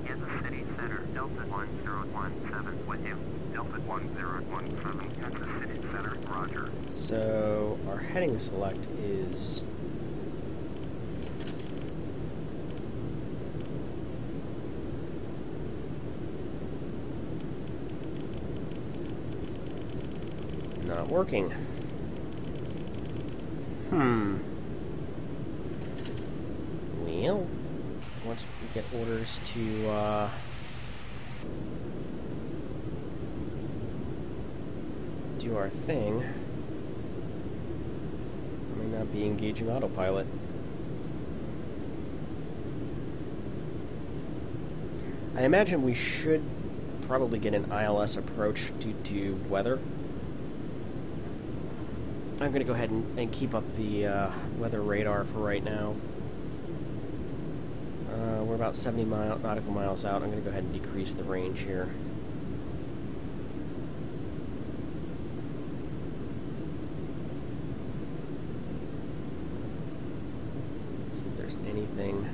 Kansas City Center, Delta 1017 with you. Delta 1017, Kansas City Center, roger. So our heading select is not working. Well, once we get orders to do our thing, I may not be engaging autopilot. I imagine we should probably get an ILS approach due to weather. I'm going to go ahead and keep up the weather radar for right now. We're about 70 nautical miles out. I'm going to go ahead and decrease the range here. See if there's anything.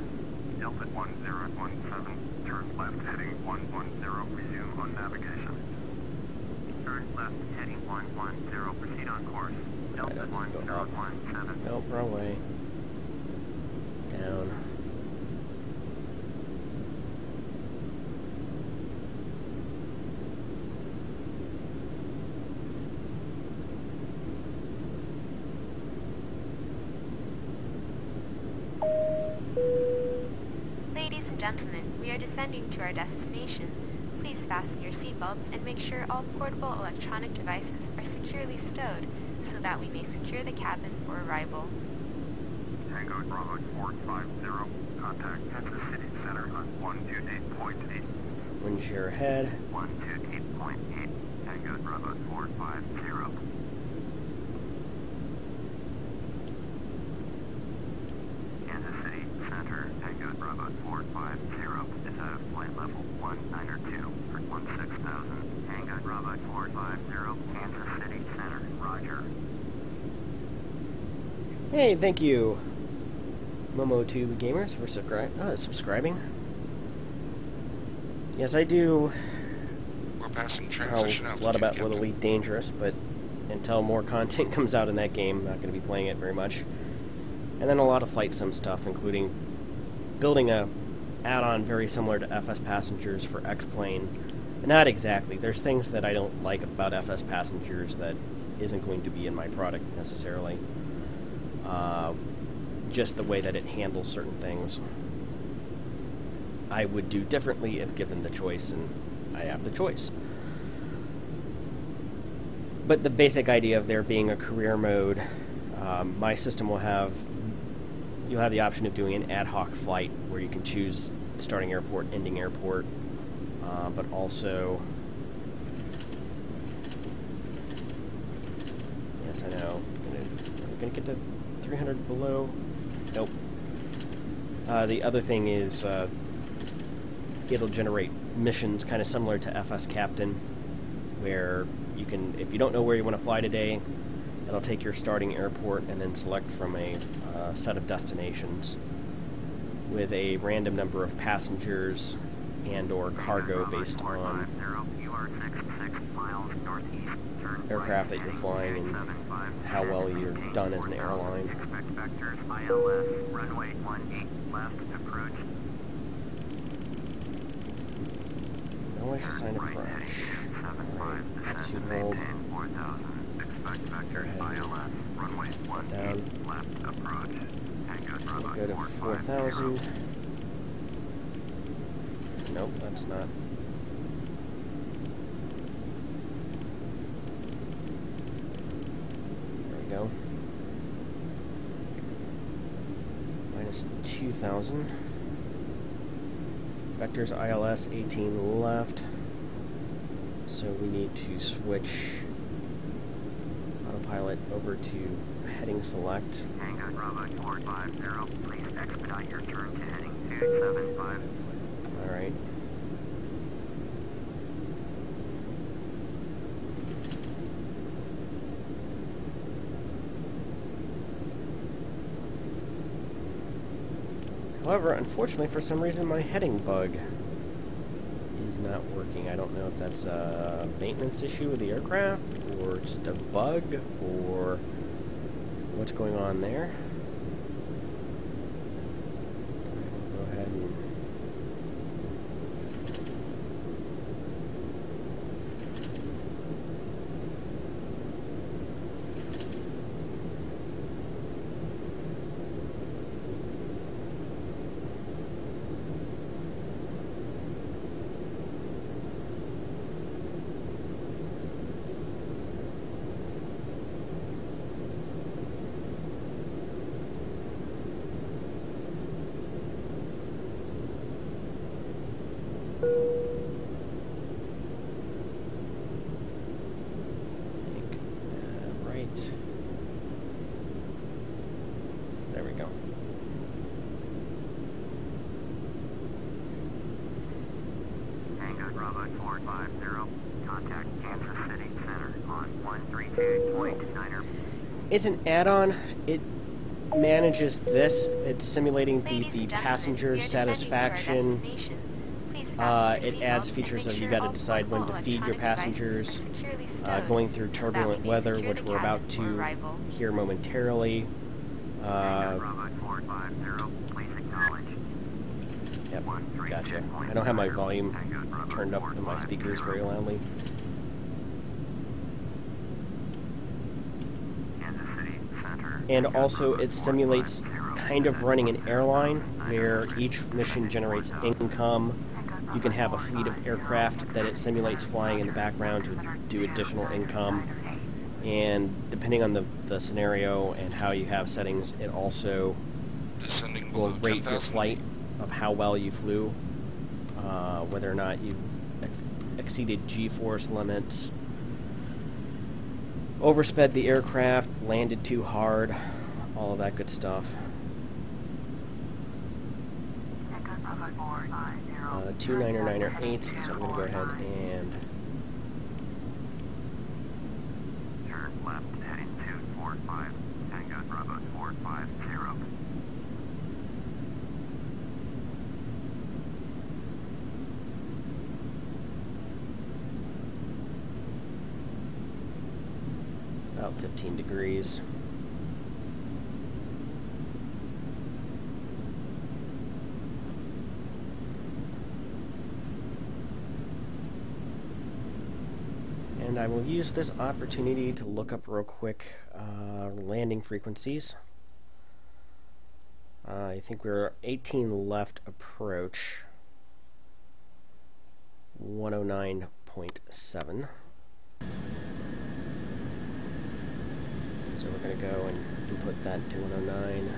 Delta 1017, turn left heading 110, resume on navigation. Turn left heading 110, proceed on course. Delta 1017. Nope, wrong way. Down. Ladies and gentlemen, we are descending to our destination. Please fasten your seatbelts and make sure all portable electronic devices are securely stowed so that we may secure the cabin for arrival. Tango Bravo 450, contact Kansas City Center on 128.8. Wind shear ahead. 128.8, Tango Bravo 450. Kansas City Center, Tango Bravo 450, is at flight level 192 for 16,000. Tango Bravo 450, Kansas City Center, roger. Hey, thank you, Momo2 Gamers, for subscribing. Yes, I do We're passing know transition a altitude, lot about Captain. Elite Dangerous, but until more content comes out in that game, I'm not going to be playing it very much. And then a lot of flight sim stuff, including building a add-on very similar to FsPassengers for X-Plane. Not exactly. There's things that I don't like about FsPassengers that isn't going to be in my product necessarily. Just the way that it handles certain things I would do differently if given the choice, and I have the choice. But the basic idea of there being a career mode, my system will have you'll have the option of doing an ad hoc flight where you can choose starting airport, ending airport, but also, yes, I know, I'm gonna get to 300 below. Nope. The other thing is it'll generate missions kind of similar to FS Captain, where you can, if you don't know where you want to fly today, it'll take your starting airport and then select from a set of destinations with a random number of passengers and or cargo based on aircraft that you're flying and how well you're done as an airline. No, I should sign approach. Alright, altitude hold. Go ahead. Down. We'll go to 4,000. Nope, that's not. There we go. Minus 2,000. Vectors ILS 18 left. So we need to switch autopilot over to heading select. Tango Bravo 450, please expedite your turn to heading 275. Alright. However, unfortunately, for some reason, my heading bug is not working. I don't know if that's a maintenance issue with the aircraft, or just a bug, or what's going on there. Go ahead and right. There we go. Tango Bravo 450, contact Kansas City Center on 132.9er. It's an add-on. It manages this. It's simulating the passenger satisfaction. It adds features of you got to decide when to feed your passengers, going through turbulent weather, which we're about to hear momentarily. Yep, gotcha. I don't have my volume turned up in my speakers very loudly. And also it simulates kind of running an airline where each mission generates income. You can have a fleet of aircraft that it simulates flying in the background to do additional income. And depending on the scenario and how you have settings, it also will rate your flight of how well you flew, whether or not you exceeded G-force limits, oversped the aircraft, landed too hard, all of that good stuff. 299er8, so I'm going to go ahead and turn left heading 245, Tango Bravo 450. about 15 degrees. And I will use this opportunity to look up real quick landing frequencies. I think we're 18 left approach, 109.7. So we're going to go and input that to 109.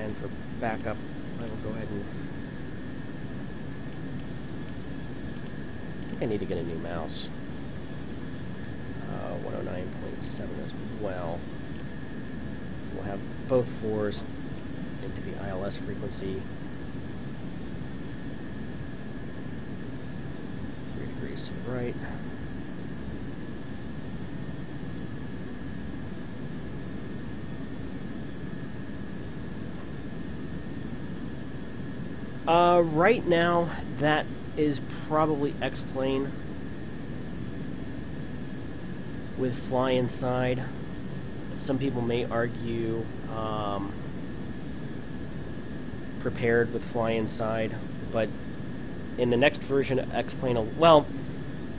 And for backup, I will go ahead and... I think I need to get a new mouse. 109.7 as well. We'll have both 4s into the ILS frequency. 3 degrees to the right. Right now, that is probably X-plane with fly inside. Some people may argue prepared with fly inside, but in the next version of X-plane, well,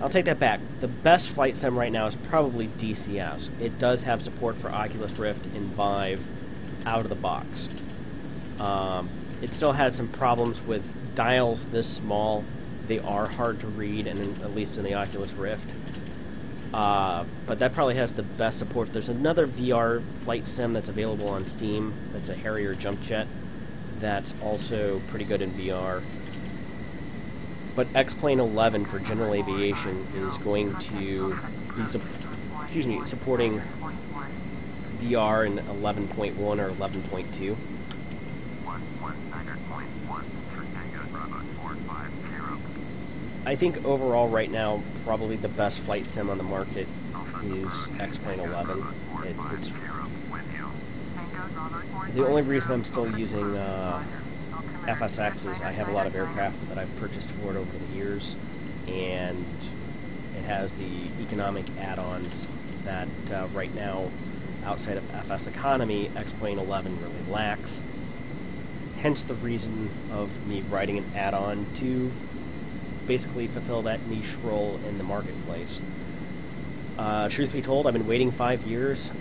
I'll take that back. The best flight sim right now is probably DCS. It does have support for Oculus Rift and Vive out of the box. It still has some problems with dials this small. They are hard to read, and at least in the Oculus Rift. But that probably has the best support. There's another VR flight sim that's available on Steam. That's a Harrier jump jet. That's also pretty good in VR. But X-plane 11 for general aviation is going to be supporting VR in 11.1 or 11.2. I think overall right now, probably the best flight sim on the market is X-plane 11. It's the only reason I'm still using FSX is I have a lot of aircraft that I've purchased for it over the years, and it has the economic add-ons that right now, outside of FS Economy, X-plane 11 really lacks. Hence the reason of me writing an add-on to basically fulfill that niche role in the marketplace. Truth be told, I've been waiting 5 years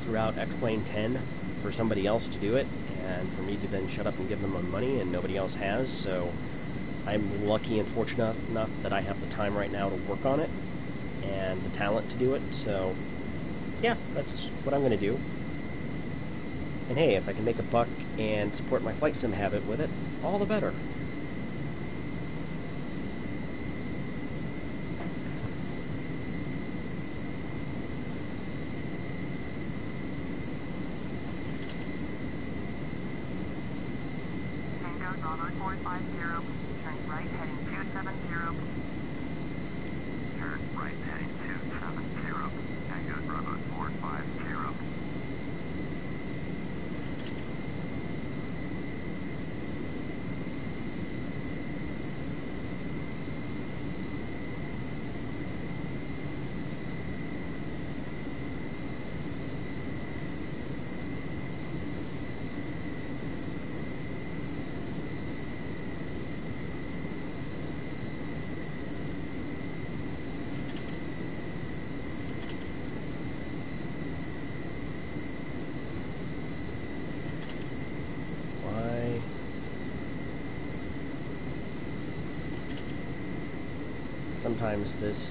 throughout X-plane 10 for somebody else to do it, and for me to then shut up and give them my money, and nobody else has, so I'm lucky and fortunate enough that I have the time right now to work on it, and the talent to do it, so yeah, that's what I'm going to do. And hey, if I can make a buck and support my flight sim habit with it, all the better. Sometimes this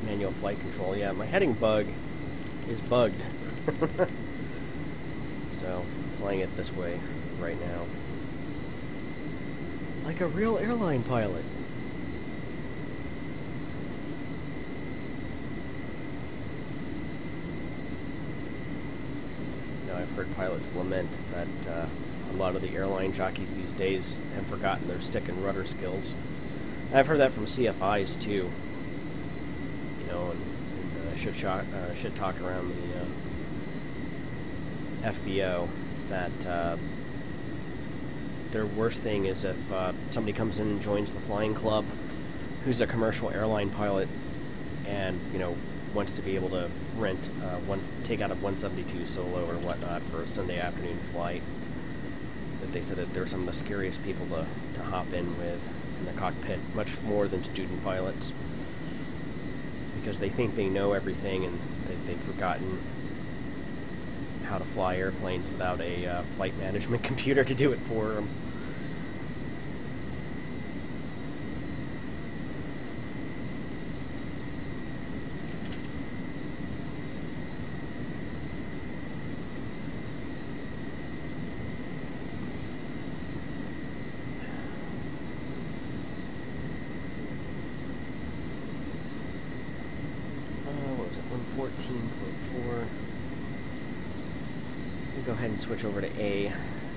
manual flight control, yeah, my heading bug is bugged. So, flying it this way right now. Like a real airline pilot. Now, I've heard pilots lament that a lot of the airline jockeys these days have forgotten their stick and rudder skills. I've heard that from CFIs too, you know, and shit talk around the FBO that their worst thing is if somebody comes in and joins the flying club who's a commercial airline pilot and, you know, wants to be able to rent, take out a 172 solo or whatnot for a Sunday afternoon flight, that they said that they're some of the scariest people to hop in with in the cockpit, much more than student pilots, because they think they know everything and they've forgotten how to fly airplanes without a flight management computer to do it for them. go ahead and switch over to A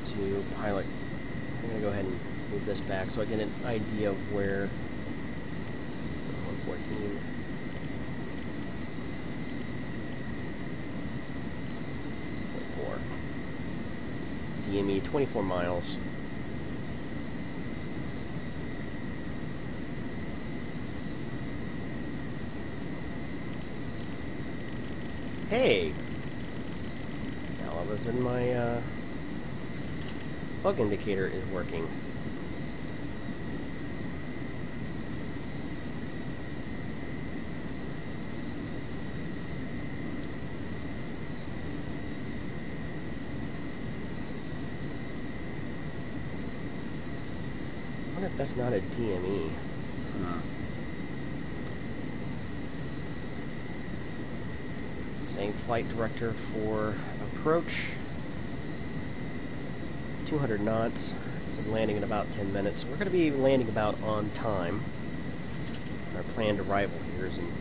to pilot. I'm going to go ahead and move this back so I get an idea of where 114. DME 24 miles. Hey! Now all of a sudden my bug indicator is working. I wonder if that's not a DME. Saying flight director for approach 200 knots. So landing in about 10 minutes. We're going to be landing about on time. Our planned arrival here is in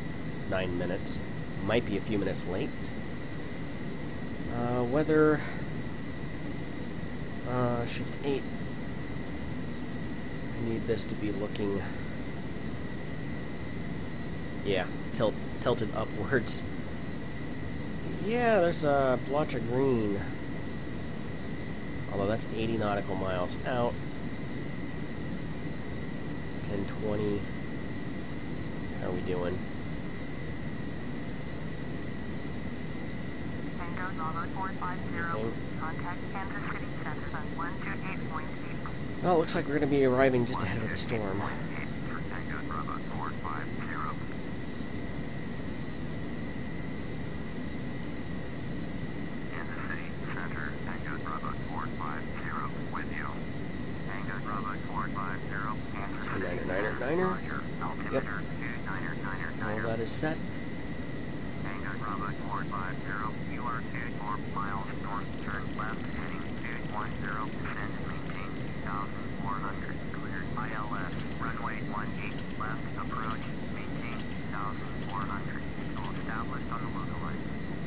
9 minutes. Might be a few minutes late. Weather shift 8. I need this to be looking, yeah, tilted upwards. Yeah, there's a blotch of green. Although that's 80 nautical miles out. 1020. How are we doing? Tango Bravo 450. Contact Kansas City Center on 128.8. Well, it looks like we're going to be arriving just ahead of the storm. Tango Bravo 450. Kansas City Center, Tango Bravo 450 with you. Tango Bravo 450, Kansas City Center. Roger. Altimeter 2999. All that is set. Tango Bravo 450, you are 24 miles north, turn left, heading 210, descend and maintain 2,400. Cleared ILS, runway 18 left, approach, maintain 2,400. Signal established on the local line.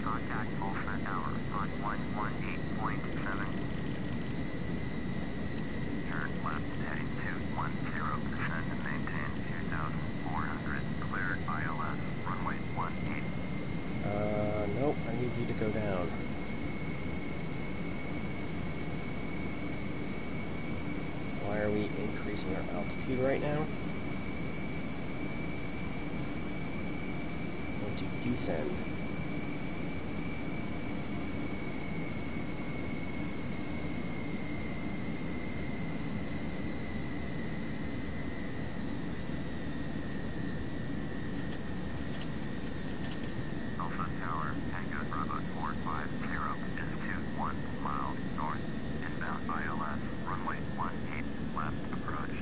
Contact Tulsa Tower on 118.7. Turn left, heading 210, descend and maintain 2,400. Cleared ILS, runway 18. Nope, I need you to go down. Why are we increasing our altitude right now? I want to descend. Alpha Tower, Tango Bravo 450 is 21 miles north. Inbound ILS, runway 18 left, approach.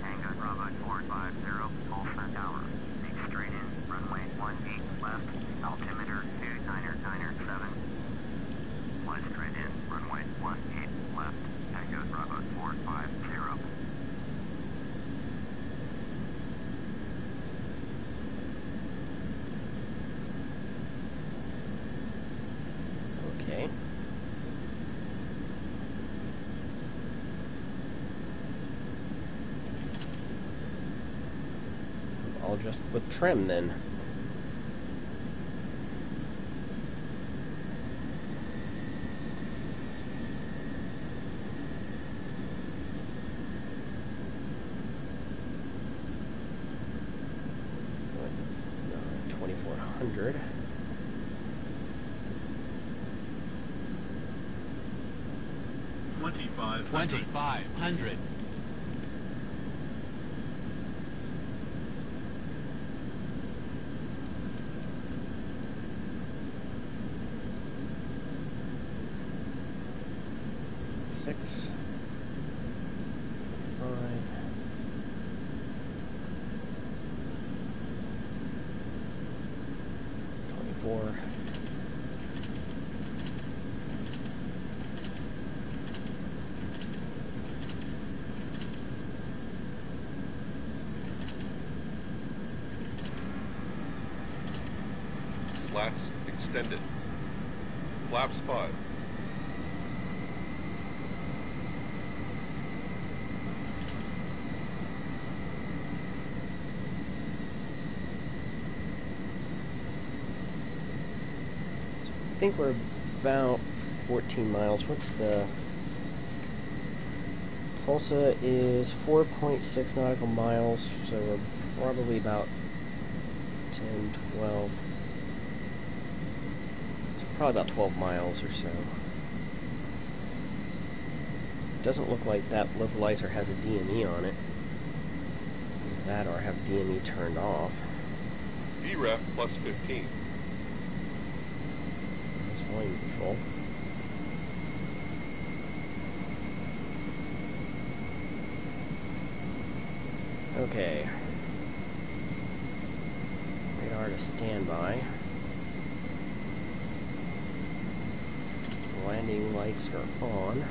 Tango Bravo 450, Tulsa Tower. Make straight in, runway 18 left, altimeter 2997. Fly straight in, runway 18 left, Tango Bravo 450. Okay. I'll just with trim then. What? 2400. $2,500. Six, 5, 24. Slats extended. Flaps 5. think we're about 14 miles. What's the... Tulsa is 4.6 nautical miles, so we're probably about 10, 12... It's probably about 12 miles or so. Doesn't look like that localizer has a DME on it. That or have DME turned off. VREF plus 15. That's volume control. Okay. Radar to standby. Landing lights are on.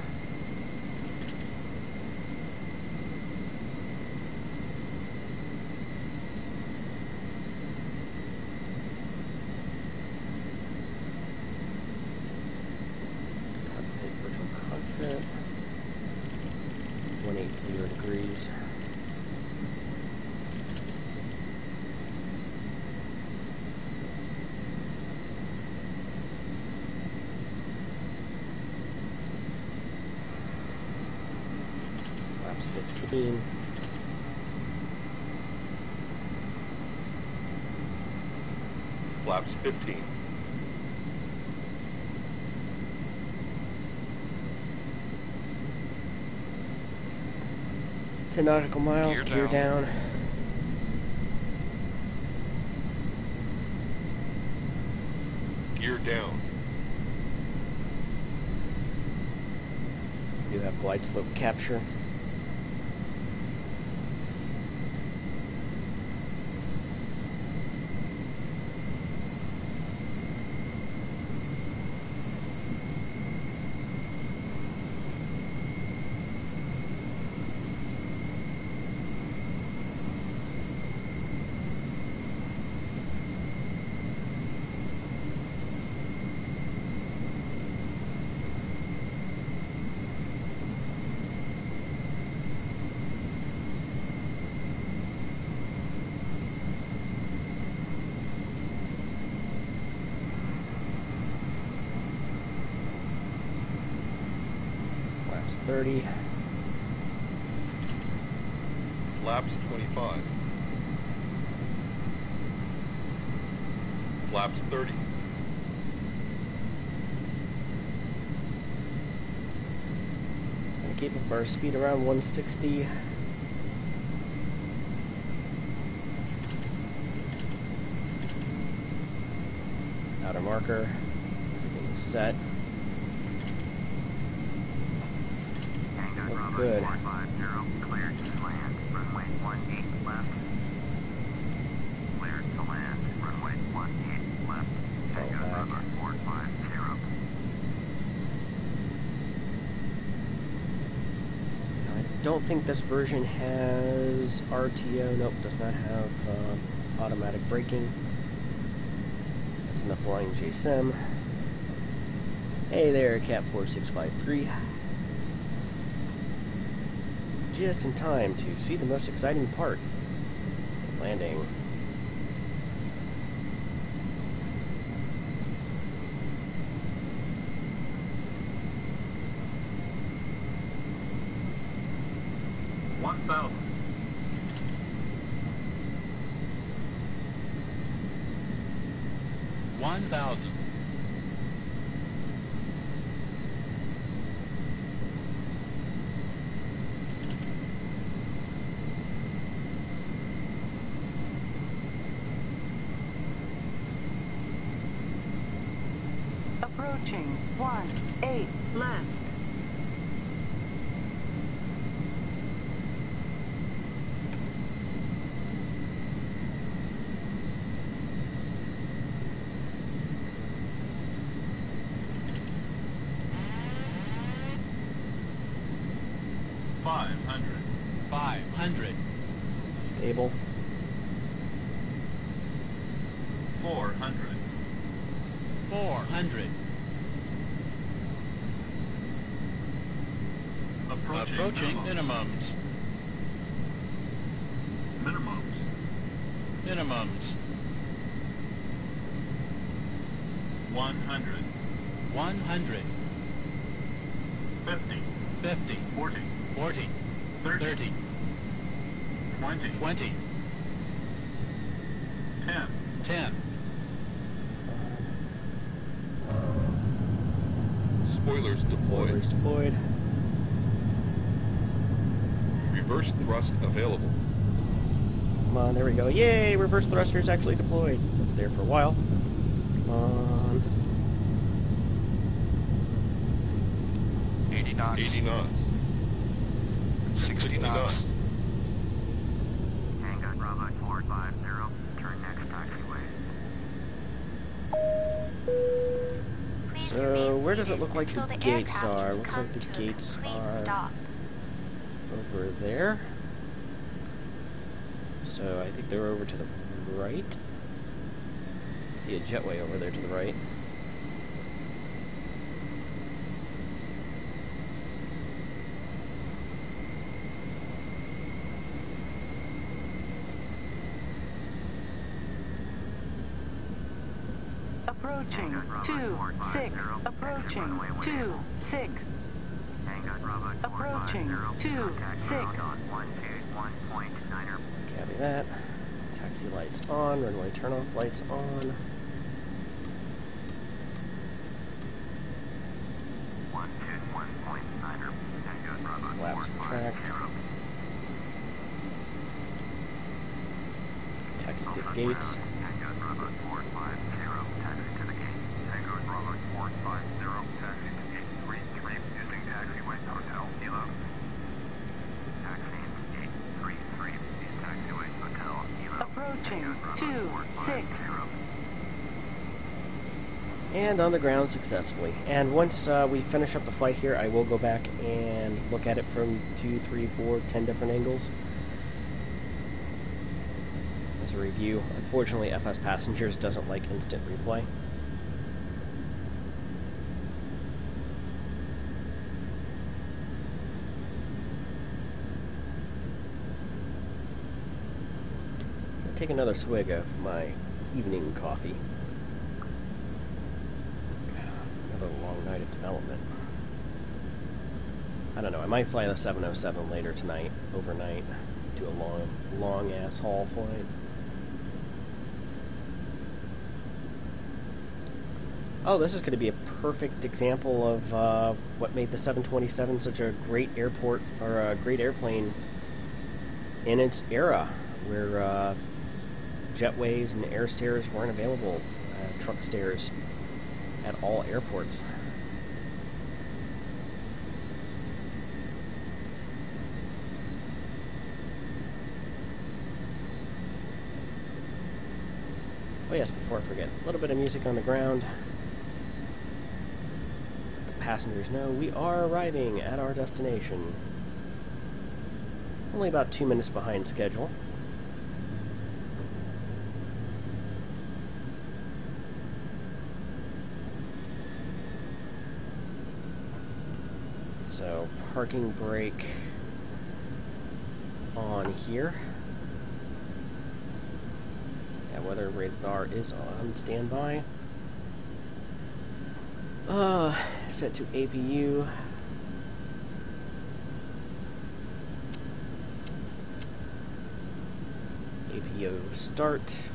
Cockpit, virtual cockpit. 180 degrees. Flaps 15. Flaps 15. Ten nautical miles, gear down. Gear down. We do have glide slope capture. Flaps 30. Flaps 25. Flaps 30. Gonna keep up our speed around 160. Outer marker. Everything is set. Look good. 450, cleared to land, runway 18 left. Cleared to land, runway 18 left. Tango number 450. I don't think this version has RTO. Nope, does not have automatic braking. That's in the flying JSIM. Hey there, Cat 4653. Just in time to see the most exciting part, the landing. Approaching 18 left. Stable. 400. Approaching minimums. Minimums. 100. 100. 50. 50. 40. 40. 30. 30. 20. 20. 10. 10. Spoilers deployed. Spoilers deployed. Reverse thrust available. Come on, there we go. Yay! Reverse thrusters actually deployed. Up there for a while. Come on. 80 knots. 80 knots. 60 knots. Tango Bravo 450, turn next taxiway. Please So, remain where does it seated look like until the the gates aircraft are? will Looks come like the to a gates complete are stop. over there. So, I think they're over to the right. See a jetway over there to the right. Approaching 2-6. Approaching 2-6. Tango Bravo Approaching 2-6. on 121.9er. Copy that. Taxi lights on. Runway turnoff lights on. 121.9er. Tango Bravo Flaps retract. 450. Taxi to the gates. Tango Bravo 450. Taxi to the gate. Tango Bravo 450. Taxi to gate 33 using taxiway hotel Kilo. Taxi gate 33 is taxiway hotel Kilo. Approaching 2-6. And on the ground successfully. And once we finish up the flight here, I will go back and look at it from 2, 3, 4, 10 different angles as a review. Unfortunately, FsPassengers doesn't like instant replay. I'll take another swig of my evening coffee. Another long night of development. I don't know, I might fly the 707 later tonight, overnight, do a long ass haul flight. Oh, this is going to be a perfect example of what made the 727 such a great airport, or a great airplane in its era, where jetways and air stairs weren't available, truck stairs at all airports. Oh yes, before I forget, a little bit of music on the ground. Let the passengers know we are arriving at our destination. Only about 2 minutes behind schedule. So, parking brake on here. Yeah, weather radar is on standby. Set to APU. APU start.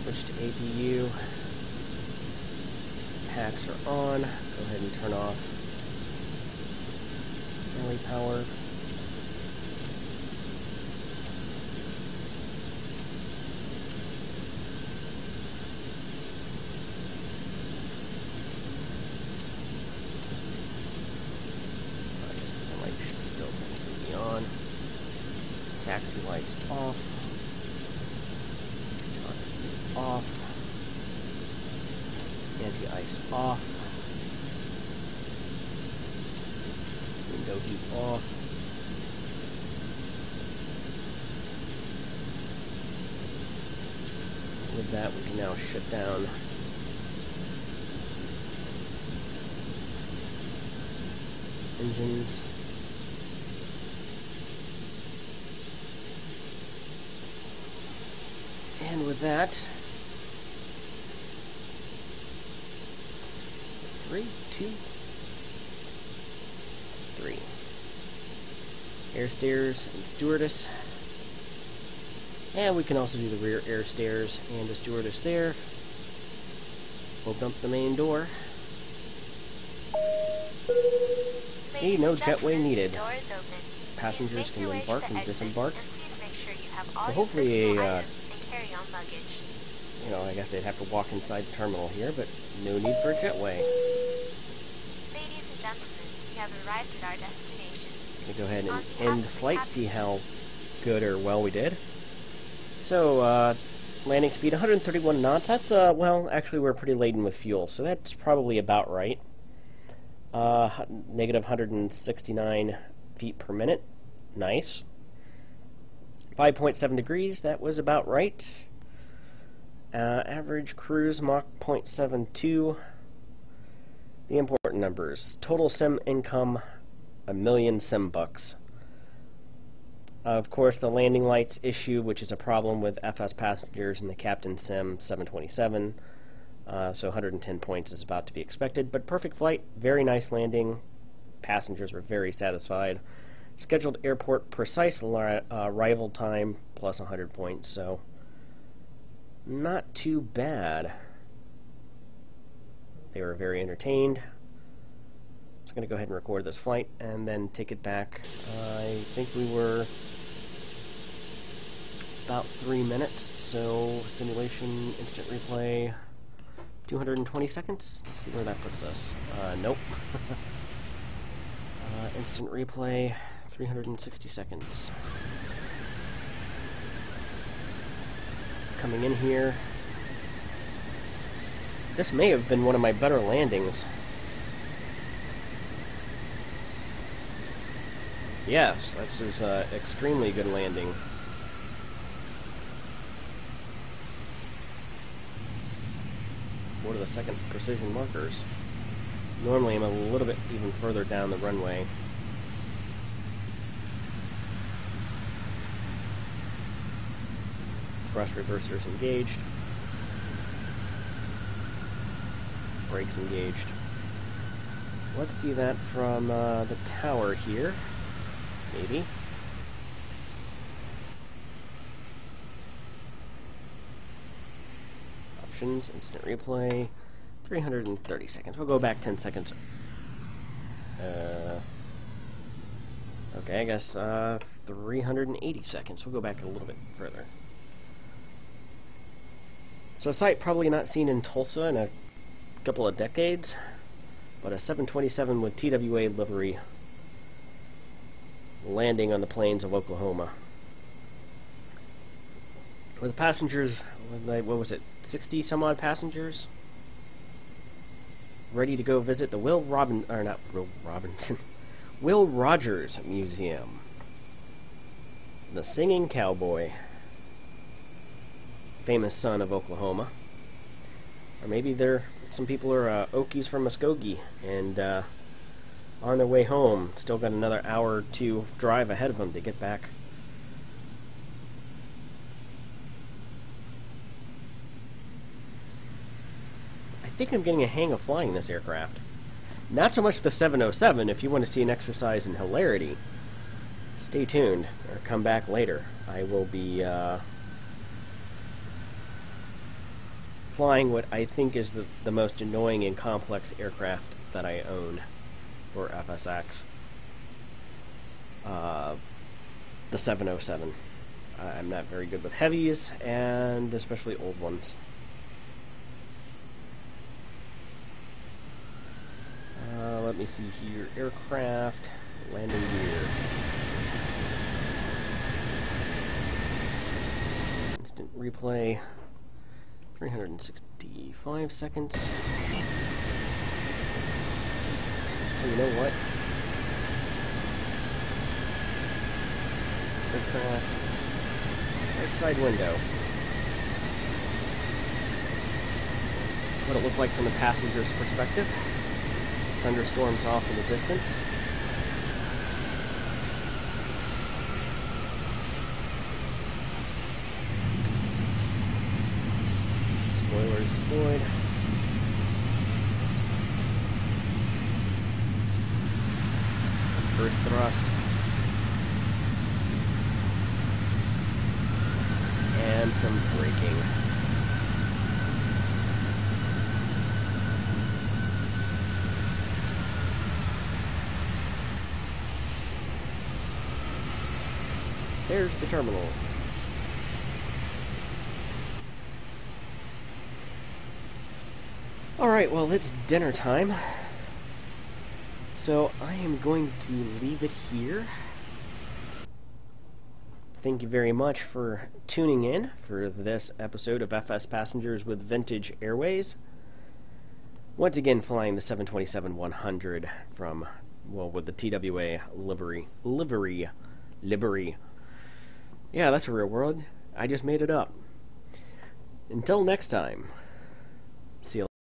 Switch to APU. Packs are on. Go ahead and turn off galley power. I guess the light should still technically be on. Taxi lights off. Off. Anti-ice off. Window heat off. With that, we can now shut down engines. with that. 3, 2, 3. Air stairs and stewardess. And we can also do the rear air stairs and the stewardess there. Open up the main door. See, no jetway needed. Passengers can embark and disembark. So hopefully a, you know, I guess they'd have to walk inside the terminal here, but no need for a jetway. Ladies and gentlemen, we have arrived at our destination. Gonna go ahead and end flight, see how good or well we did. So, landing speed 131 knots. That's, well, actually we're pretty laden with fuel, so that's probably about right. Negative 169 feet per minute. Nice. 5.7 degrees, that was about right. Average cruise Mach 0.72. The important numbers. Total sim income, $1 million sim bucks. Of course, the landing lights issue, which is a problem with FsPassengers and the Captain Sim 727. So 110 points is about to be expected. But perfect flight, very nice landing. Passengers were very satisfied. Scheduled airport precise arrival time plus 100 points, so not too bad. They were very entertained. So I'm going to go ahead and record this flight and then take it back. I think we were about 3 minutes, so simulation, instant replay, 220 seconds. Let's see where that puts us. Nope. Instant replay, 360 seconds. Coming in here. This may have been one of my better landings. Yes, this is an extremely good landing. What are the second precision markers? Normally I'm a little bit even further down the runway. Thrust reversers engaged. Brakes engaged. Let's see that from the tower here. Maybe. Options, instant replay, 330 seconds. We'll go back 10 seconds. Okay, I guess 380 seconds. We'll go back a little bit further. So a sight probably not seen in Tulsa in a couple of decades, but a 727 with TWA livery landing on the plains of Oklahoma. With passengers, what was it, 60 some odd passengers? Ready to go visit the Will Rogers Museum. The Singing Cowboy. Famous son of Oklahoma. Or maybe some people are Okies from Muskogee and on their way home. Still got another hour or two drive ahead of them to get back. I think I'm getting a hang of flying this aircraft. Not so much the 707. If you want to see an exercise in hilarity, stay tuned or come back later. I will be flying what I think is the most annoying and complex aircraft that I own for FSX. The 707. I'm not very good with heavies, and especially old ones. Let me see here. Aircraft, landing gear. Instant replay. 365 seconds. So you know what? Aircraft. Right side window. What it looked like from the passenger's perspective. Thunderstorms off in the distance. spoilers deployed. First thrust. And some braking. There's the terminal. Alright, well, it's dinner time. So I am going to leave it here. Thank you very much for tuning in for this episode of FS Passengers with Vintage Airways. Once again, flying the 727-100 from, well, with the TWA livery. Yeah, that's a real word. I just made it up. Until next time.